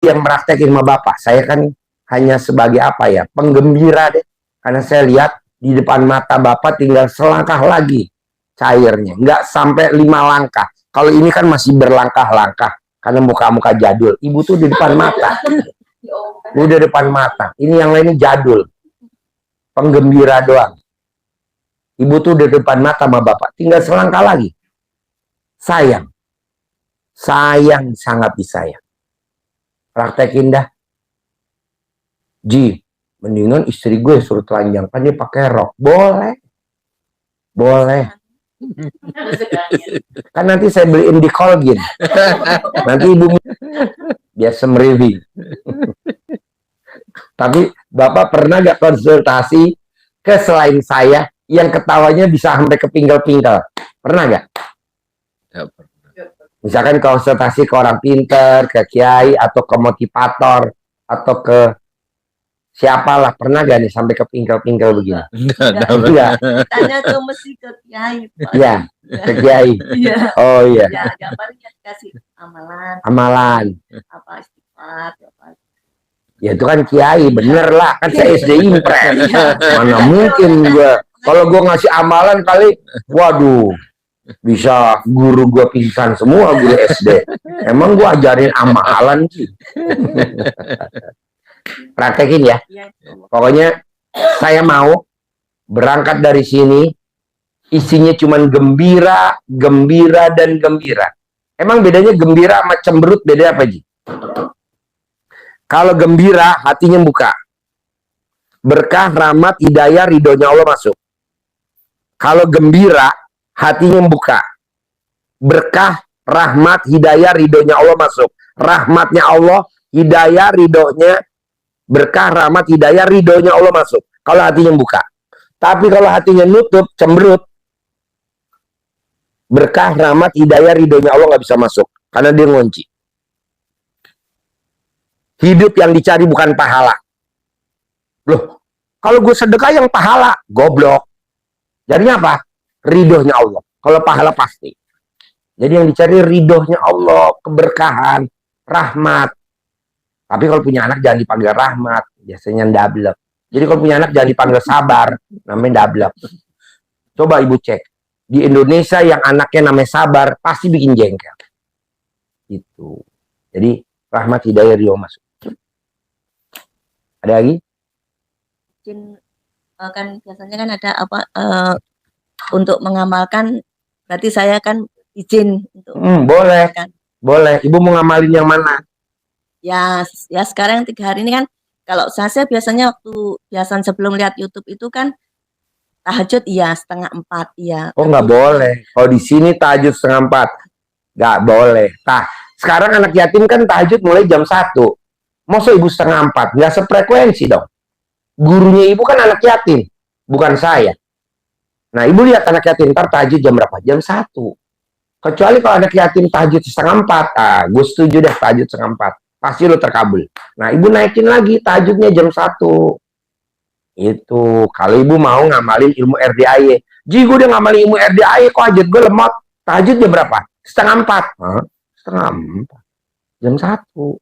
yang praktekin sama Bapak. Saya kan hanya sebagai apa ya, penggembira deh. Karena saya lihat di depan mata Bapak tinggal selangkah lagi cairnya, nggak sampai 5 langkah. Kalau ini kan masih berlangkah-langkah karena muka-muka jadul. Ibu tuh di depan mata. Udah depan mata. Ini yang lainnya jadul. Penggembira doang. Ibu tuh di depan mata sama Bapak. Tinggal selangkah lagi. Sayang. Sayang, sangat disayang. Praktekin dah. Ji, mendingan istri gue suruh telanjang. Kan dia pakai rok. Boleh. Boleh. Kan nanti saya beliin di Colgin. Nanti ibu biasa mereview. Tapi Bapak pernah gak konsultasi ke selain saya yang ketawanya bisa sampai ke pinggal-pinggal? Pernah gak? Ya, pernah. Misalkan konsultasi ke orang pinter, ke kiai, atau ke motivator, atau ke siapalah. Pernah gak nih sampai ke pinggal-pinggal begini? Enggak. Tanya tuh mesti ke kiai. Pak. Iya, ke kiai. Iya. Oh iya. Ya, agak paling ya kasih amalan, Amalan. apa istighfar, apa. Ya itu kan kiai, bener lah. Kan saya SD impres. Mana mungkin gue. Kalau gue ngasih amalan kali, waduh. Bisa guru gue pingsan semua, guru SD. Emang gue ajarin amalan sih. Praktekin ya. Ya, itu. Pokoknya saya mau berangkat dari sini. Isinya cuman gembira, gembira, dan gembira. Emang bedanya gembira sama cemberut beda apa, Ji? Kalau gembira, hatinya buka. Berkah, rahmat, hidayah, ridhonya Allah masuk. Kalau gembira, hatinya buka. Berkah, rahmat, hidayah, ridhonya Allah masuk. Rahmatnya Allah, hidayah, ridhonya, berkah, rahmat, hidayah, ridhonya Allah masuk. Kalau hatinya buka. Tapi kalau hatinya nutup, cemberut, berkah, rahmat, hidayah, ridhonya Allah nggak bisa masuk. Karena dia ngunci. Hidup yang dicari bukan pahala. Loh, kalau gue sedekah yang pahala, goblok. Jadinya apa? Ridhonya Allah. Kalau pahala pasti. Jadi yang dicari ridhonya Allah, keberkahan, rahmat. Tapi kalau punya anak jangan dipanggil rahmat, biasanya ndablek. Jadi kalau punya anak jangan dipanggil sabar, namanya ndablek. Coba ibu cek. Di Indonesia yang anaknya namanya sabar, pasti bikin jengkel. Itu. Jadi rahmat, hidayah, ridho masuk. Ada lagi? Izin, kan biasanya kan ada apa untuk mengamalkan, berarti saya kan izin untuk Boleh. kan. Boleh. Ibu mau ngamalin yang mana? Ya sekarang 3 hari ini kan, kalau saya biasanya waktu biasa sebelum lihat YouTube itu kan tahajud iya 3:30 iya. Oh nggak boleh. Kalau di sini tahajud 3:30 nggak boleh. Nah, sekarang anak yatim kan tahajud mulai jam 1. Masa ibu 3:30? Nggak sefrekuensi dong. Gurunya ibu kan anak yatim, bukan saya. Nah, ibu lihat anak yatim ntar tahajud jam berapa? Jam 1. Kecuali kalau anak yatim tahajud 3:30, gue setuju deh tahajud 3:30. Pasti lo terkabul. Nah, ibu naikin lagi tahajudnya jam 1. Itu kalau ibu mau ngamalin ilmu RDAY. Ji, gue udah ngamalin ilmu RDAY kok tahajud gue lemot. Tahajud jam berapa? 3:30. 3:30. Jam 1.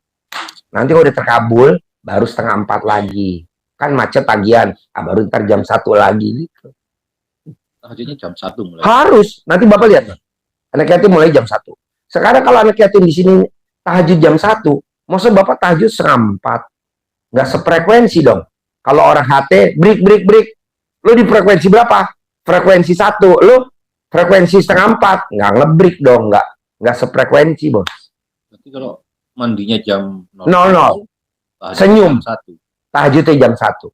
Nanti kalau udah terkabul baru 3:30 lagi. Kan macet tagihan. Baru ntar jam 1 lagi gitu. Tahajudnya jam 1 mulai. Harus. Nanti Bapak lihat. Anak yatim mulai jam 1. Sekarang kalau anak yatim di sini tahajud jam 1, maksud Bapak tahajud 3:30. Nggak sefrekuensi dong. Kalau orang HT, break. Lu di frekuensi berapa? Frekuensi 1. Lu frekuensi 3:30. Nggak ngebreak dong. Nggak sefrekuensi, bos. Berarti kalau mandinya jam 00. tahajud Senyum. jam 1. Tahajudnya jam 1.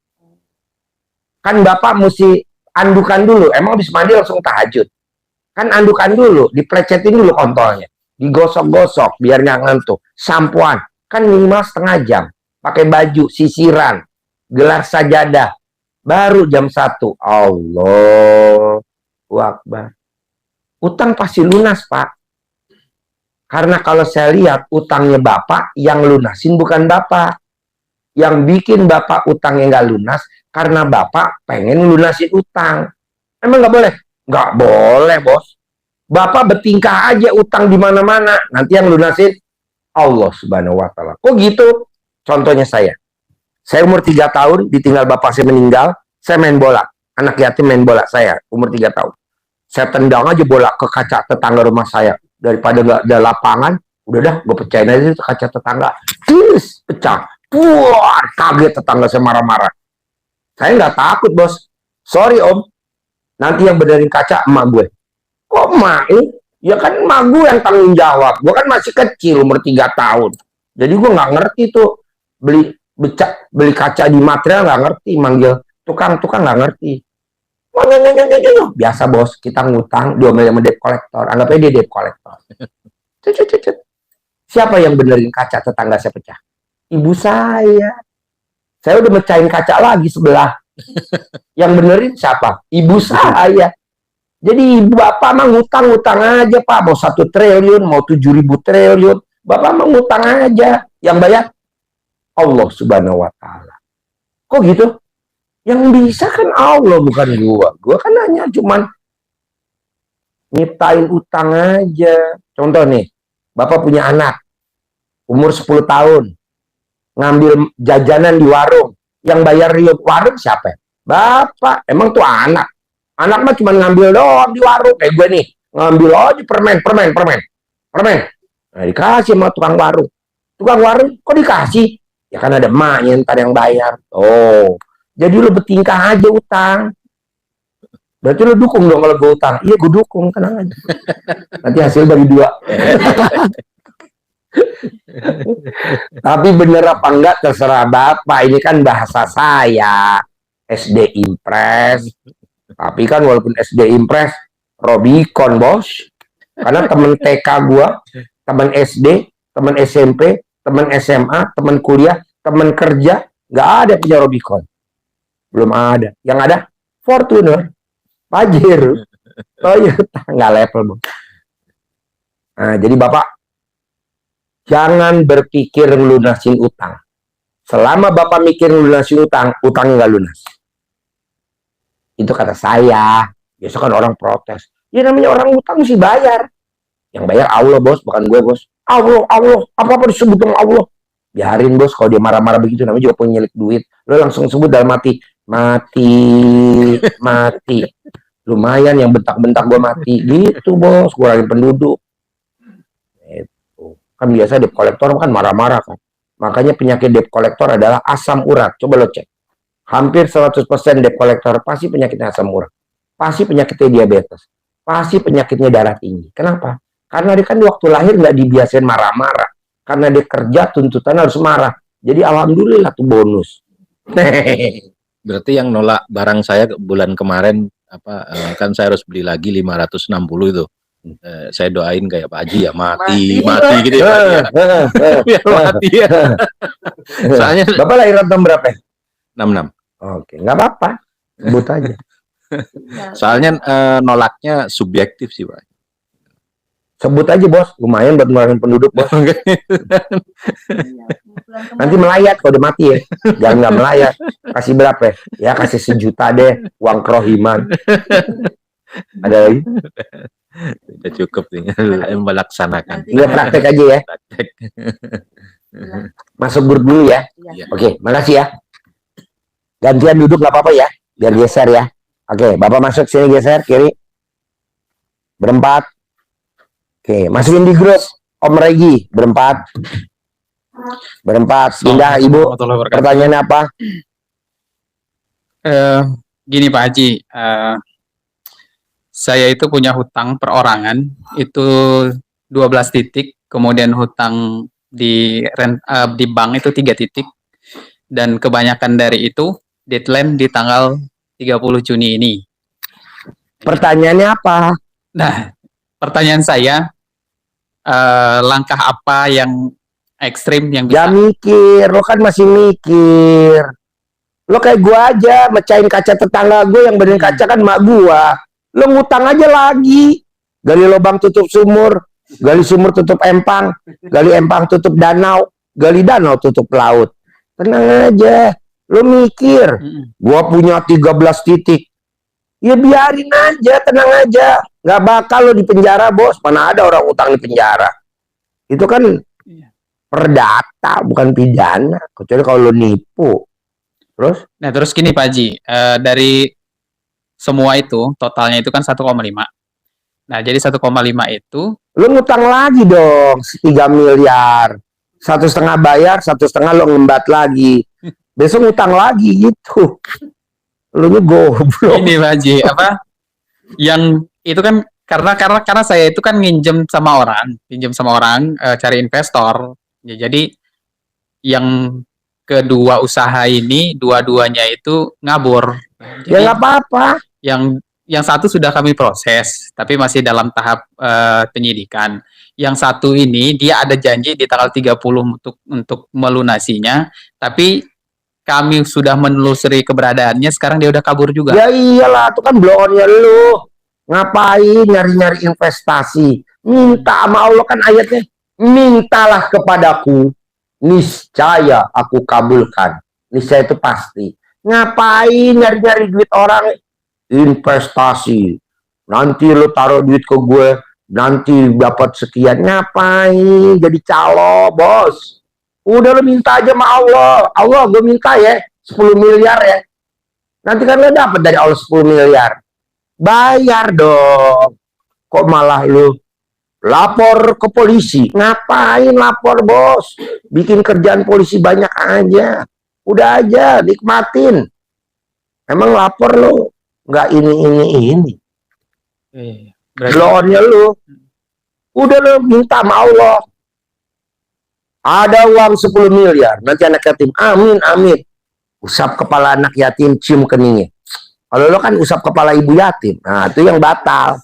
Kan Bapak mesti andukan dulu. Emang habis mandi langsung tahajud? Kan andukan dulu, diplecetin dulu kontolnya. Digosok-gosok biar nggak ngantuk. Sampoan. Kan minimal setengah jam. Pakai baju, sisiran, gelar sajadah. Baru jam 1. Allahu Akbar. Utang pasti lunas, Pak. Karena kalau saya lihat utangnya Bapak, yang lunasin bukan Bapak. Yang bikin Bapak utangnya nggak lunas, karena Bapak pengen lunasin utang. Emang nggak boleh? Nggak boleh, bos. Bapak bertingkah aja utang di mana-mana. Nanti yang lunasin Allah Subhanahu wa Ta'ala. Kok gitu? Contohnya saya. Saya umur 3 tahun, ditinggal Bapak saya meninggal, saya main bola. Anak yatim main bola saya, umur 3 tahun. Saya tendang aja bola ke kaca tetangga rumah saya. Daripada nggak ada lapangan, udah dah, gue pecahin aja itu kaca tetangga. Terus pecah. Wah, kaget tetangga saya marah-marah. Saya nggak takut, bos. Sorry, Om. Nanti yang benerin kaca emak gue. Kok emak? Ya kan emak gue yang tanggung jawab. Gue kan masih kecil, umur 3 tahun. Jadi gue nggak ngerti tuh beli kaca di material, nggak ngerti. Manggil tukang nggak ngerti. Biasa, bos, kita ngutang diomelin sama debt collector. Anggap aja dia debt collector. Siapa yang benerin kaca tetangga saya pecah? Ibu saya. Saya udah mecahin kaca lagi sebelah. Yang benerin siapa? Ibu saya. Jadi ibu Bapak mah ngutang aja, Pak. Mau 1 triliun, mau 7.000 triliun. Bapak mah ngutang aja. Yang bayar Allah Subhanahu wa Ta'ala. Kok gitu? Yang bisa kan Allah, bukan gua. Gua kan hanya cuman nyiptain utang aja. Contoh nih, Bapak punya anak, umur 10 tahun, ngambil jajanan di warung. Yang bayar di warung siapa? Bapak. Emang tuh anak. Anak mah cuma ngambil doang di warung. Kayak gue nih, ngambil aja permen. Nah, dikasih sama tukang warung. Tukang warung, kok dikasih? Ya kan ada emaknya ntar yang bayar. Oh. Jadi lu bertingkah aja utang. Berarti lu dukung dong kalau gue utang. Iya, gue dukung, tenang aja. Nanti hasil bagi 2. Tapi bener apa enggak terserah Bapak. Ini kan bahasa saya. SD Impres. Tapi kan walaupun SD Impres, Robicon, bos. Karena temen TK gua, temen SD, temen SMP, temen SMA, temen kuliah, temen kerja, nggak ada punya Robicon. Belum ada. Yang ada Fortuner, Pajero, Toyota, nggak level, bos. Nah, jadi Bapak jangan berpikir lunasin utang. Selama Bapak mikir lunasin utang, utangnya nggak lunas. Itu kata saya. Biasa kan orang protes. Ya namanya orang utang mesti bayar. Yang bayar Allah, bos, bukan gue, bos. Allah, apa-apa disebut dengan Allah. Biarin, bos, kalau dia marah-marah begitu, namanya juga penyelik duit. Lo langsung sebut dalam mati. Mati. Lumayan yang bentak-bentak gue mati. Gitu, bos, kurangin penduduk. Itu. Kan biasa debt collector kan marah-marah kan. Makanya penyakit debt collector adalah asam urat. Coba lo cek. Hampir 100% debt collector pasti penyakitnya asam urat. Pasti penyakitnya diabetes. Pasti penyakitnya darah tinggi. Kenapa? Karena dia kan waktu lahir nggak dibiasain marah-marah. Karena dia kerja tuntutan harus marah. Jadi alhamdulillah tuh bonus. Berarti yang nolak barang saya bulan kemarin kan saya harus beli lagi 560 itu. Saya doain kayak Pak Haji ya mati gitu ya. Biar mati ya. Soalnya Bapak lahiran tahun berapa? 66. Oke, nggak apa-apa. Sebut aja. Soalnya nolaknya subjektif sih, Pak. Sebut aja, bos. Lumayan buat ngurangin penduduk, bos. Nanti melayat kalau udah mati ya. Jangan nggak melayat. Kasih berapa? Ya kasih 1 juta deh. Uang kerohiman. Ada lagi? Udah cukup nih. Melaksanakan. Tinggal praktek aja ya. Masuk grup dulu ya. Iya. Oke, makasih ya. Gantian duduk nggak apa-apa ya. Biar geser ya. Oke, Bapak masuk sini geser kiri. Berempat. Oke, masukin di grup. Om Regi, berempat. Pindah, Ibu. Pertanyaannya apa? Gini Pak Haji, saya itu punya hutang perorangan itu 12 titik, kemudian hutang di bank itu 3 titik, dan kebanyakan dari itu deadline di tanggal 30 Juni ini. Pertanyaannya apa? Nah, pertanyaan saya, langkah apa yang ekstrim yang Ya bisa mikir, lo kan masih mikir. Lo kayak gua aja, mecahin kaca tetangga gue yang benerin kaca kan mak gua. Lo ngutang aja lagi. Gali lubang tutup sumur, gali sumur tutup empang, gali empang tutup danau, gali danau tutup laut. Tenang aja. Lo mikir, gua punya 13 titik. Ya biarin aja, tenang aja. Nggak bakal lo di penjara, bos. Mana ada orang utang di penjara. Itu kan perdata, bukan pidana. Kecuali kalau lo nipu. Terus? Nah, terus gini Pak Haji, dari semua itu, totalnya itu kan 1,5. Nah, jadi 1,5 itu, Lo ngutang lagi dong, 3 miliar. 1,5 bayar, 1,5 lo ngembat lagi. Besok ngutang lagi gitu. Lo nya goblok. ini Pak Haji, apa, yang itu kan karena saya itu kan pinjam sama orang, cari investor. Ya, jadi yang kedua usaha ini, dua-duanya itu ngabur. Ya Jadi nggak apa-apa. yang satu sudah kami proses, tapi masih dalam tahap penyidikan. Yang satu ini dia ada janji di tanggal 30 untuk melunasinya, tapi kami sudah menelusuri keberadaannya, sekarang dia udah kabur juga. Ya iyalah, itu kan blow-onnya lo. Ngapain nyari-nyari investasi? Minta sama Allah kan ayatnya. Mintalah kepadaku, niscaya aku kabulkan. Niscaya itu pasti. Ngapain nyari-nyari duit orang? Investasi. Nanti lo taruh duit ke gue, nanti dapat sekian. Ngapain jadi calo, bos? Udah lo minta aja sama Allah. Allah, gue minta ya 10 miliar ya. Nanti kan lo dapat dari Allah 10 miliar. Bayar dong. Kok malah lu lapor ke polisi? Ngapain lapor, bos? Bikin kerjaan polisi banyak aja. Udah aja, nikmatin. Emang lapor lu nggak ini. Berarti Blow-onnya lu. Udah lu minta sama Allah. Ada uang 10 miliar. Nanti anak yatim. Amin, amin. Usap kepala anak yatim, cium keningnya. Kalau lo kan usap kepala ibu yatim. Nah, itu yang batal.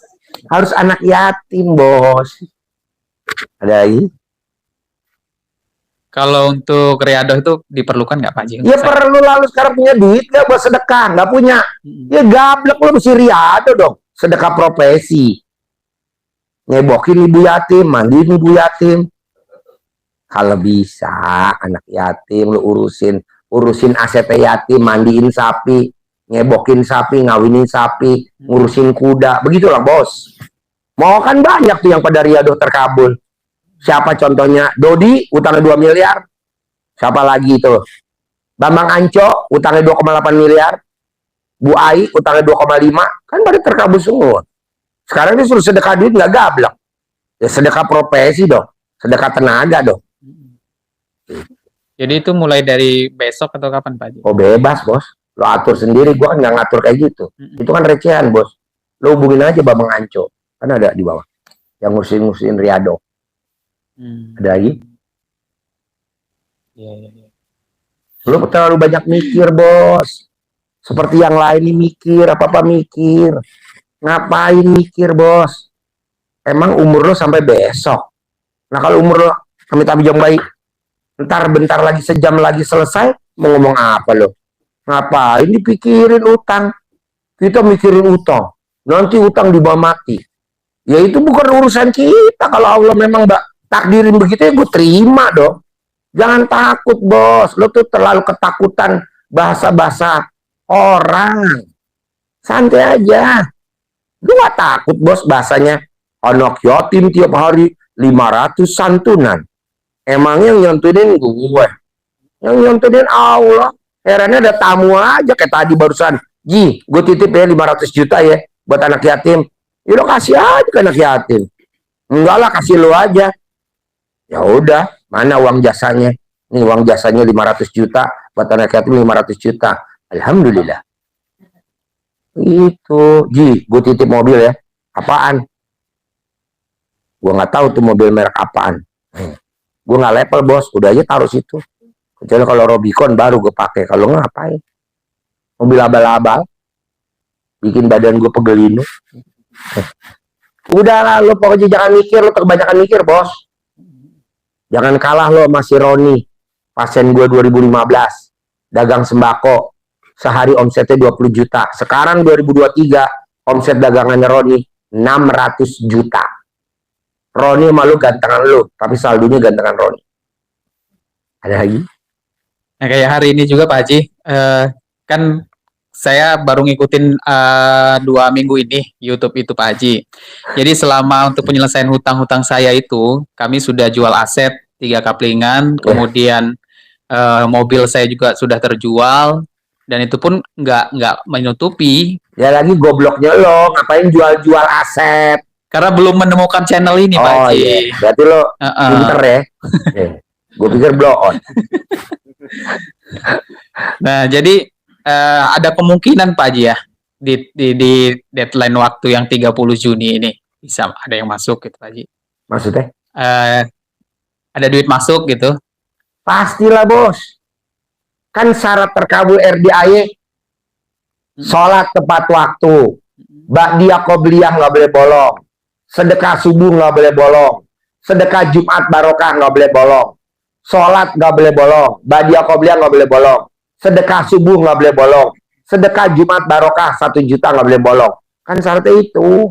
Harus anak yatim, bos. Ada lagi? kalau untuk riadoh itu diperlukan nggak Pak Haji? Ya perlu, lalu sekarang punya duit nggak buat sedekah? Nggak punya. Ya gablek lo mesti riado dong. Sedekah profesi. Nyebokin ibu yatim, mandiin ibu yatim. Kalau bisa anak yatim lo urusin aset yatim, mandiin sapi, ngebokin sapi, ngawinin sapi, ngurusin kuda. Begitulah, bos. Mau kan banyak tuh yang pada riadoh terkabul. Siapa contohnya? Dodi, utangnya 2 miliar. Siapa lagi itu? Bambang Anco, utangnya 2,8 miliar. Bu Ai, utangnya 2,5. Kan pada terkabul semua. Sekarang dia suruh sedekah duit, nggak gablek. Ya sedekah profesi dong. Sedekah tenaga dong. Jadi itu mulai dari besok atau kapan Pak Haji? Oh bebas, bos. Lo atur sendiri, gua kan nggak ngatur kayak gitu. Itu kan recehan, bos. Lo hubungin aja Bambang Anco. Kan ada di bawah. Yang ngurusin riado. Ada lagi? Iya. Lo terlalu banyak mikir, bos. Seperti yang lain nih mikir, apa-apa mikir. Ngapain mikir, bos? Emang umur lo sampai besok. Nah kalau umur lo amit-amit jam baik, bentar lagi, sejam lagi selesai, mau ngomong apa lo? Ngapain dipikirin utang? Kita mikirin utang. Nanti utang dibawa mati. Ya itu bukan urusan kita. Kalau Allah memang takdirin begitu, ya gue terima dong. Jangan takut, bos. Lo tuh terlalu ketakutan bahasa-bahasa orang. Santai aja. Gue gak takut, bos, bahasanya. Anak yatim tiap hari 500 santunan. Emang yang nyantunin gue. Yang nyantunin Allah. Herannya ada tamu aja kayak tadi barusan. Ji, gue titip ya 500 juta ya buat anak yatim. Ya lo kasih aja ke anak yatim. Enggak lah, kasih lo aja. Ya udah, mana uang jasanya? Nih uang jasanya 500 juta, buat anak yatim 500 juta. Alhamdulillah. Itu, Ji, gue titip mobil ya. Apaan? Gue nggak tahu tuh mobil merek apaan. Gue nggak level bos, udah aja taruh situ. Kecuali kalau Robicon baru gue pakai, kalau nggak ngapain? Mobil abal-abal, bikin badan gue pegelinu. Udah lah, lo pokoknya jangan mikir, lo kebanyakan mikir bos. Jangan kalah lo sama si Roni, pasien gue 2015, dagang sembako, sehari omsetnya 20 juta. Sekarang 2023, omset dagangannya Roni 600 juta. Roni malu gantengan lu, tapi saldonya gantengan Roni. Ada lagi? Nah, kayak hari ini juga Pak Haji, kan saya baru ngikutin 2 minggu ini YouTube itu Pak Haji. Jadi selama untuk penyelesaian hutang-hutang saya itu, kami sudah jual aset 3 kaplingan, kemudian mobil saya juga sudah terjual, dan itu pun nggak menutupi. Ya lagi gobloknya lo, ngapain jual-jual aset? Karena belum menemukan channel ini Pak Oh Haji. iya, berarti lo pinter ya. Gue pikir blow on. Nah, jadi ada kemungkinan Pak Haji ya di deadline waktu yang 30 Juni ini bisa ada yang masuk gitu Pak Haji. Maksudnya? Ada duit masuk gitu. Pastilah bos. Kan syarat terkabul RDAY sholat tepat waktu, ba'diyah qobliyah nggak boleh bolong, sedekah subuh nggak boleh bolong, sedekah Jumat barokah nggak boleh bolong, sholat nggak boleh bolong, ba'diyah qobliyah nggak boleh bolong, sedekah subuh nggak boleh bolong, sedekah Jumat barokah 1 juta nggak boleh bolong. Kan syaratnya itu.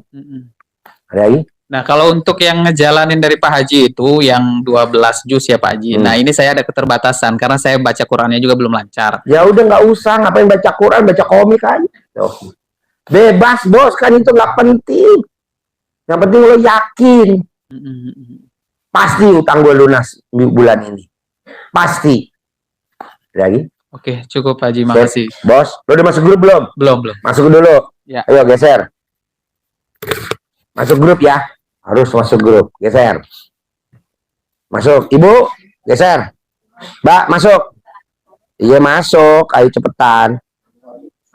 Ada lagi? Nah, kalau untuk yang ngejalanin dari Pak Haji itu yang 12 juz ya Pak Haji. Nah, ini saya ada keterbatasan karena saya baca Qurannya juga belum lancar. Ya udah nggak usah, ngapain baca Quran, baca komik aja. Tuh. Bebas bos, kan itu nggak penting. Yang penting lo yakin. Pasti utang gue lunas bulan ini. Pasti. Ada lagi? Oke, cukup Pak Haji, makasih. Bos, lo udah masuk grup belum? Belum. Masuk dulu. Ya. Ayo geser. Masuk grup ya. Harus masuk grup. Geser. Masuk. Ibu, geser. Mbak, masuk. Iya masuk. Ayo cepetan.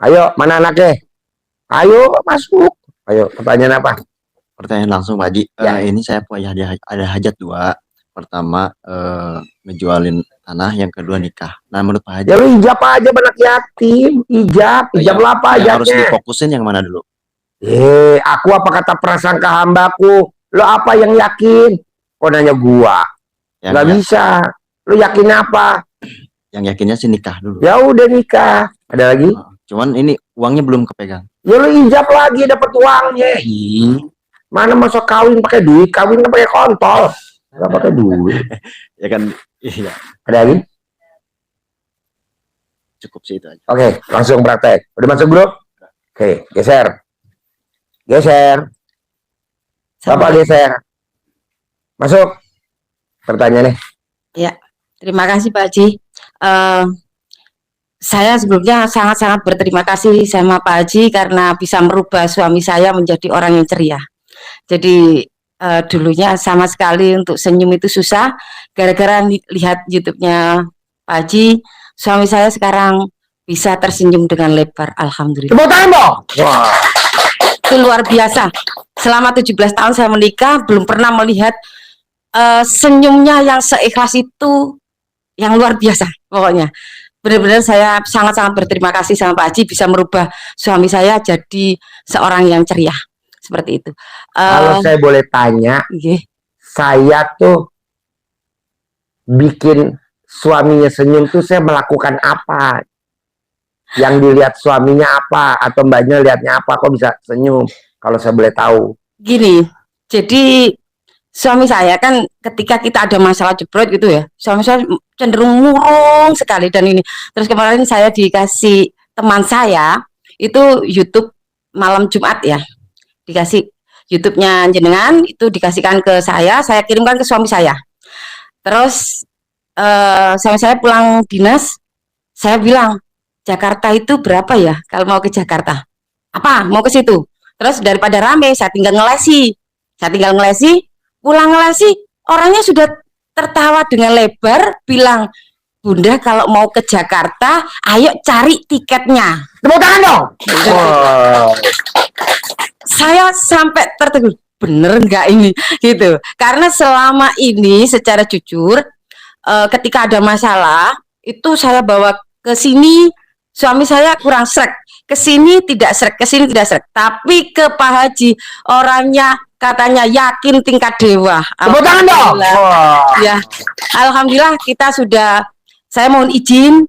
Ayo, mana anaknya? Ayo masuk. Ayo, pertanyaan apa? Pertanyaan langsung Pak Haji. Ya. Ini saya punya ada hajat 2. Pertama ngejualin tanah, yang kedua nikah. Nah menurut Pak Haji, Ya lu ijab aja anak yatim. Ijab lo apa yang harus ajabnya? difokusin yang mana dulu? Aku apa kata prasangka hambaku? Lo apa yang yakin? Kok nanya gua? Yang, Nggak bisa. Lo yakin apa? yang yakinnya sih nikah dulu. Ya udah nikah. Ada lagi? Cuman ini uangnya belum kepegang. Ya lo ijab lagi dapat uangnya. Mana masuk kawin pakai duit? Kawin kan pakai kontol. Nggak pakai duit. Ya kan, iya. Ada lagi? Cukup sih itu aja. Oke, langsung praktek. Udah masuk grup? Oke, geser. Geser. Bapak geser. Masuk. Pertanyaannya. Ya, terima kasih Pak Haji. Saya sebelumnya sangat-sangat berterima kasih sama Pak Haji karena bisa merubah suami saya menjadi orang yang ceria. Jadi dulunya sama sekali untuk senyum itu susah. Gara-gara lihat YouTube-nya Pak Haji, suami saya sekarang bisa tersenyum dengan lebar. Alhamdulillah. Tepuk tangan dong. Wah. Itu luar biasa. Selama 17 tahun saya menikah, belum pernah melihat senyumnya yang seikhlas itu, yang luar biasa pokoknya. Benar-benar saya sangat-sangat berterima kasih sama Pak Haji bisa merubah suami saya jadi seorang yang ceria. Seperti itu. Kalau saya boleh tanya, saya tuh bikin suaminya senyum tuh saya melakukan apa? Yang dilihat suaminya apa? Atau mbaknya lihatnya apa? Kok bisa senyum? Kalau saya boleh tahu. Gini, jadi suami saya kan ketika kita ada masalah jebrot gitu ya, suami saya cenderung murung sekali dan ini. Terus kemarin saya dikasih teman saya itu YouTube malam Jumat ya, dikasih YouTube-nya jenengan itu dikasihkan ke saya kirimkan ke suami saya. Terus suami saya pulang dinas, saya bilang Jakarta itu berapa ya kalau mau ke Jakarta? Apa? Mau ke situ. Terus daripada rame, saya tinggal ngelesi, pulang ngelesi, orangnya sudah tertawa dengan lebar, bilang, Bunda kalau mau ke Jakarta, ayo cari tiketnya. Tepuk tangan dong. Saya sampai tertegun. bener nggak ini gitu. Karena selama ini secara jujur ketika ada masalah itu saya bawa ke sini suami saya kurang srek, ke sini tidak srek, ke sini tidak srek. Tapi ke Pak Haji orangnya katanya yakin tingkat dewa. Tepuk tangan dong. Alhamdulillah. Wah. Ya, alhamdulillah kita sudah, saya mohon izin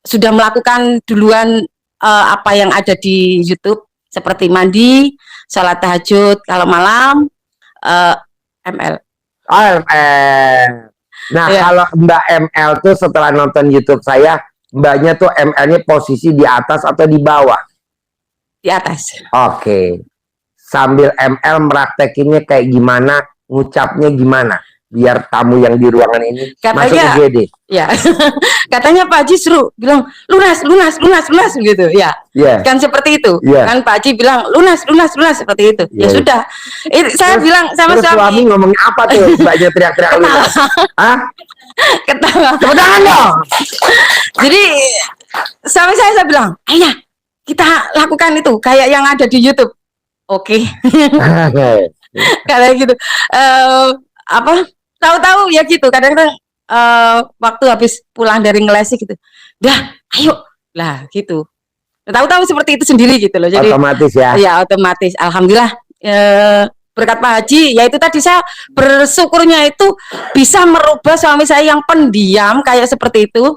sudah melakukan duluan apa yang ada di YouTube seperti mandi, sholat tahajud kalau malam, ML. ML. Nah, Iya. kalau Mbak ML tuh setelah nonton YouTube saya, Mbaknya tuh ML-nya posisi di atas atau di bawah? Di atas. Oke. Sambil ML meraktekinnya kayak gimana, ngucapnya gimana, biar tamu yang di ruangan ini masuk Katanya, UGD. ya, katanya Pak Haji suruh bilang lunas gitu, ya. Iya. Kan seperti itu. Iya. Kan Pak Haji bilang lunas seperti itu. Iya. Ya sudah. Saya Terus- bilang sama Terus suami suami, ngomongnya apa tuh? Mbaknya teriak-teriak lunas. Hah? ketawa. Tepuk tangan dong. Jadi suami saya bilang, ayah kita lakukan itu kayak yang ada di YouTube. Oke. Kayak gitu. Apa? Tahu-tahu ya gitu. Kadang-kadang waktu habis pulang dari ngelesi gitu. Dah, ayo. Lah gitu. Tahu-tahu seperti itu sendiri gitu loh. Jadi Otomatis ya. ya otomatis. Alhamdulillah berkat Pak Haji, ya itu tadi saya bersyukurnya itu bisa merubah suami saya yang pendiam kayak seperti itu.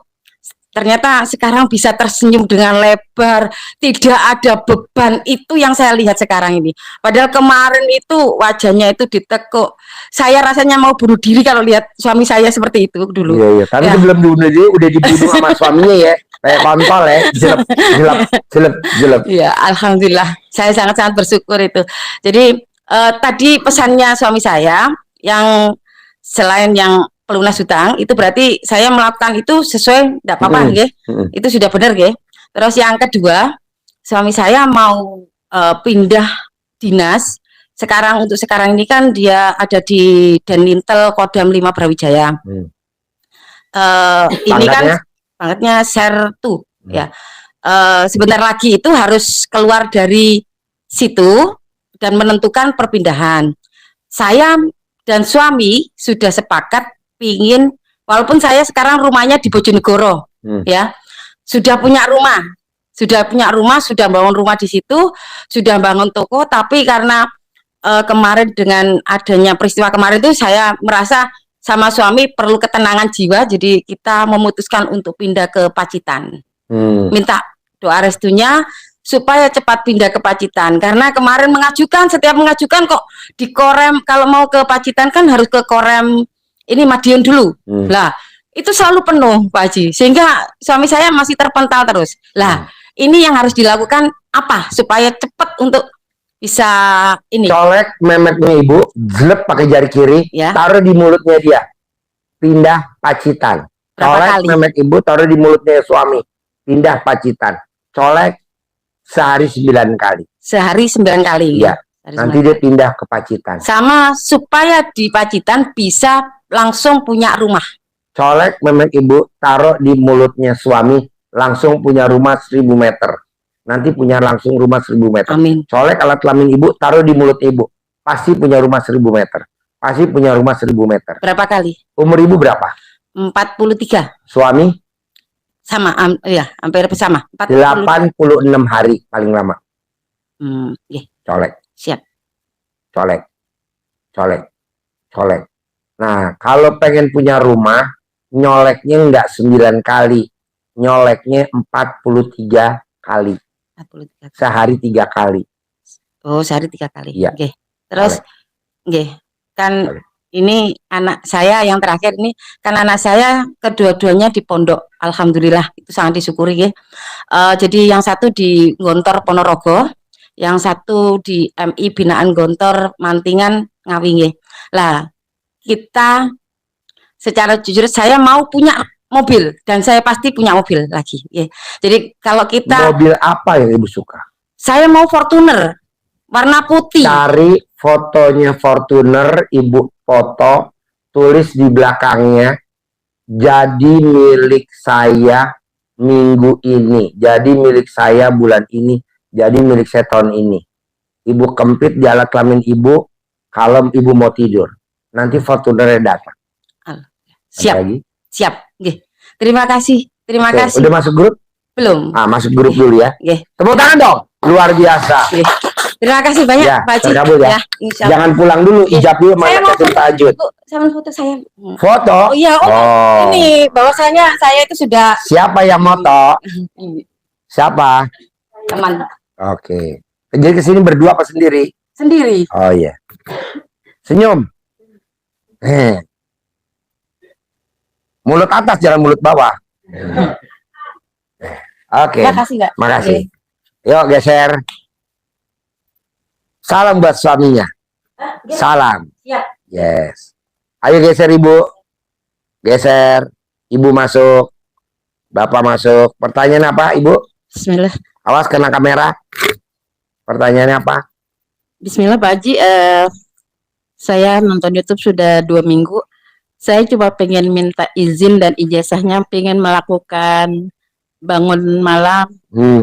Ternyata sekarang bisa tersenyum dengan lebar, tidak ada beban, itu yang saya lihat sekarang ini. Padahal kemarin itu wajahnya itu ditekuk. Saya rasanya mau bunuh diri kalau lihat suami saya seperti itu dulu. Iya, iya. Tapi Ya. sebelum dibunuh dia udah dibunuh sama suaminya ya. Kayak kontol ya. Jelep. Iya, alhamdulillah. Saya sangat-sangat bersyukur itu. Jadi tadi pesannya suami saya yang selain yang pelunas hutang itu berarti saya melakukan itu sesuai, tidak apa-apa, Mm-mm. nggih. Mm-mm. Itu sudah benar, nggih. Terus yang kedua, suami saya mau pindah dinas. Untuk sekarang ini kan dia ada di Danintel Kodam 5 Brawijaya. Hmm. Ini kan Pangkatnya? pangkatnya Sertu, ya. Sebentar lagi itu harus keluar dari situ dan menentukan perpindahan. Saya dan suami sudah sepakat pingin, walaupun saya sekarang rumahnya di Bojonegoro, ya, sudah punya rumah, sudah bangun rumah di situ, sudah bangun toko, tapi karena kemarin dengan adanya peristiwa kemarin itu saya merasa sama suami perlu ketenangan jiwa, jadi kita memutuskan untuk pindah ke Pacitan. Minta doa restunya supaya cepat pindah ke Pacitan, karena kemarin setiap mengajukan kok di Korem, kalau mau ke Pacitan kan harus ke Korem ini Madiun dulu. Lah, itu selalu penuh Pak Haji, sehingga suami saya masih terpental terus. Lah, ini yang harus dilakukan apa supaya cepat untuk bisa ini. Colek memeknya ibu, jelek pakai jari kiri, Ya. taruh di mulutnya dia. Pindah Pacitan. Berapa Colek kali? memek ibu, taruh di mulutnya suami. Pindah Pacitan. Colek sehari 9 kali. Sehari 9 kali. Iya. Sehari Nanti 9 dia kali. pindah ke Pacitan. Sama supaya di Pacitan bisa langsung punya rumah. Colek memek ibu, taruh di mulutnya suami, langsung punya rumah 1000 meter. Nanti punya langsung rumah 1000 meter. Amin. Colek alat kelamin ibu, taruh di mulut ibu. Pasti punya rumah 1000 meter. Pasti punya rumah 1000 meter. Berapa kali? Umur ibu berapa? 43. Suami? Sama, ya, hampir sama. 86 hari paling lama. Iya, Colek, siap. colek, colek, colek. Nah, kalau pengen punya rumah, nyoleknya enggak 9 kali. Nyoleknya 43 kali. 43. Sehari 3 kali. Oh, sehari 3 kali. Iya. Oke. Terus, oke, kan Boleh. ini anak saya yang terakhir ini, kan anak saya kedua-duanya di pondok. Alhamdulillah, itu sangat disyukuri ya. Jadi yang satu di Gontor Ponorogo, yang satu di MI Binaan Gontor Mantingan Ngawi nggih. Lah, kita secara jujur saya mau punya mobil dan saya pasti punya mobil lagi. Ya. Jadi kalau kita, Mobil apa yang ibu suka? saya mau Fortuner warna putih. Cari fotonya Fortuner, ibu foto, tulis di belakangnya, jadi milik saya minggu ini, jadi milik saya bulan ini, jadi milik saya tahun ini. Ibu kempit di alat kelamin ibu, Kalau ibu mau tidur, nanti Fortunernya datang. Ada Siap, lagi? siap. Nggih. Terima kasih. Terima Oke, kasih. udah masuk grup? Belum. Masuk grup dulu ya. Nggih. Tepuk tangan dong. Luar biasa. Nggih. Terima kasih banyak Ya, Pak Haji. terkabul ya. Insya Allah. Jangan pulang dulu, Iya. ijab dulu Saya mana mau kasih tahajud. foto, sama foto saya. Foto? Oh iya, ini bahwasanya saya itu sudah Siapa yang moto? Siapa? teman Oke. Jadi kesini berdua apa sendiri? sendiri. Oh iya. Senyum. Mulut atas, jangan mulut bawah. Oke. Terima kasih Kak. Makasih. Yuk geser. Salam buat suaminya. Salam. Siap. Yes. Ayo geser ibu. Geser. Ibu masuk. Bapak masuk. Pertanyaan apa ibu? Bismillah. Awas kena kamera. Pertanyaannya apa? Bismillah Pak Haji, saya nonton YouTube sudah 2 minggu. Saya cuma pengen minta izin dan ijazahnya, pengen melakukan bangun malam.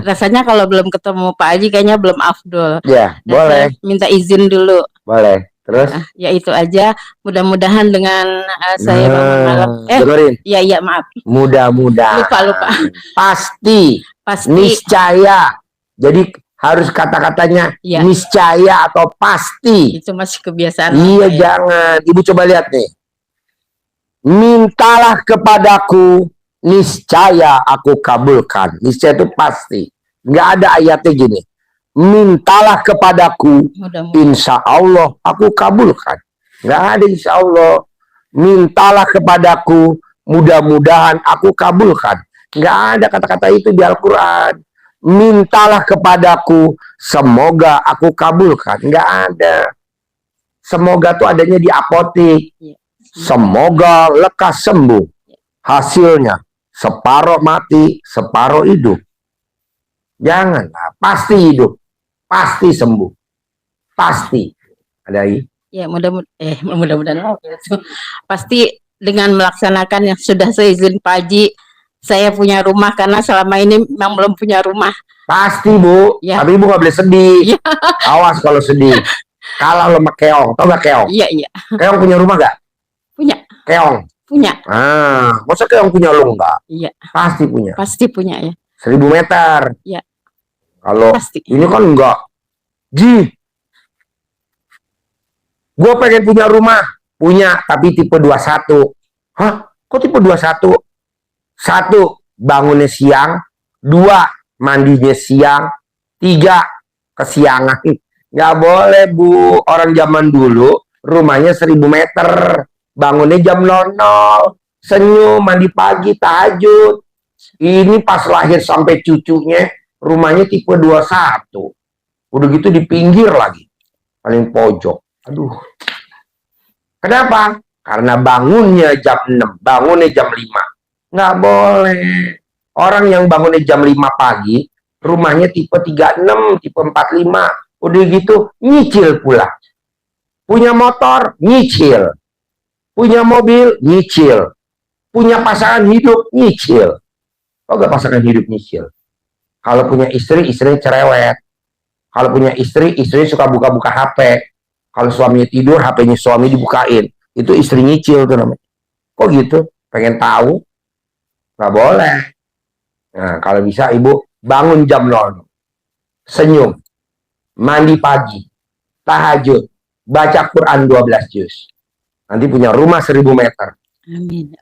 Rasanya kalau belum ketemu Pak Haji kayaknya belum afdol. Ya, Dan boleh. saya minta izin dulu. Boleh. Terus? Ya itu aja. Mudah-mudahan dengan saya bangun malam. Dengerin. Iya maaf. Mudah-mudahan. Lupa. Pasti. Pasti. Niscaya. Jadi harus kata-katanya Iya. niscaya atau pasti. Itu masih kebiasaan. Iya, lama ya. jangan. Ibu coba lihat nih. Mintalah kepadaku, niscaya aku kabulkan. Niscaya itu pasti. Nggak ada ayatnya gini. Mintalah kepadaku, Mudah-mudahan. insya Allah aku kabulkan. Nggak ada insya Allah. Mintalah kepadaku, mudah-mudahan aku kabulkan. Nggak ada kata-kata itu di Al-Quran. Mintalah kepadaku, semoga aku kabulkan. Nggak ada. Semoga itu adanya di apotek. Semoga lekas sembuh. Hasilnya separuh mati, separuh hidup. Janganlah, pasti hidup, pasti sembuh, pasti. Ada lagi? Ya mudah-mudahan pasti dengan melaksanakan yang sudah saya izin Pak Haji, saya punya rumah karena selama ini memang belum punya rumah. Pasti Bu, Ya. tapi Ibu nggak boleh sedih. Ya. Awas kalau sedih. Kalah lo sama keong, tau gak keong? Iya. Keong punya rumah gak? Punya. Keong. Masa keong punya lo enggak? Iya. Pasti punya. Pasti punya ya. 1000 meter. Iya. Kalau Pasti. ini kan enggak. Gue pengen punya rumah. Punya, tapi tipe 21. Hah? Kok tipe 21? 1, bangunnya siang. 2, mandinya siang. 3, kesiangan. Nggak boleh Bu. Orang zaman dulu rumahnya 1000 meter. Bangunnya jam 00. Senyum, mandi pagi, tahajud. Ini pas lahir sampai cucunya rumahnya tipe 21. Udah gitu di pinggir lagi. Paling pojok. Aduh. Kenapa? Karena bangunnya jam 6, bangunnya jam 5. Nggak boleh. Orang yang bangunnya jam 5 pagi, rumahnya tipe 36, tipe 45. Udah gitu, nyicil pula. Punya motor, nyicil. Punya mobil, nyicil. Punya pasangan hidup, nyicil. Oh, gak pasangan hidup nyicil. Kalau punya istri, istrinya cerewet. Kalau punya istri, istrinya suka buka-buka HP. Kalau suaminya tidur, HP-nya suami dibukain. Itu istri nyicil tuh namanya. Kok gitu? Pengen tahu? Nggak boleh. Nah, kalau bisa ibu bangun jam 0. Senyum. Mandi pagi. Tahajud. Baca Quran 12 juz. Nanti punya rumah 1000 meter. Amin.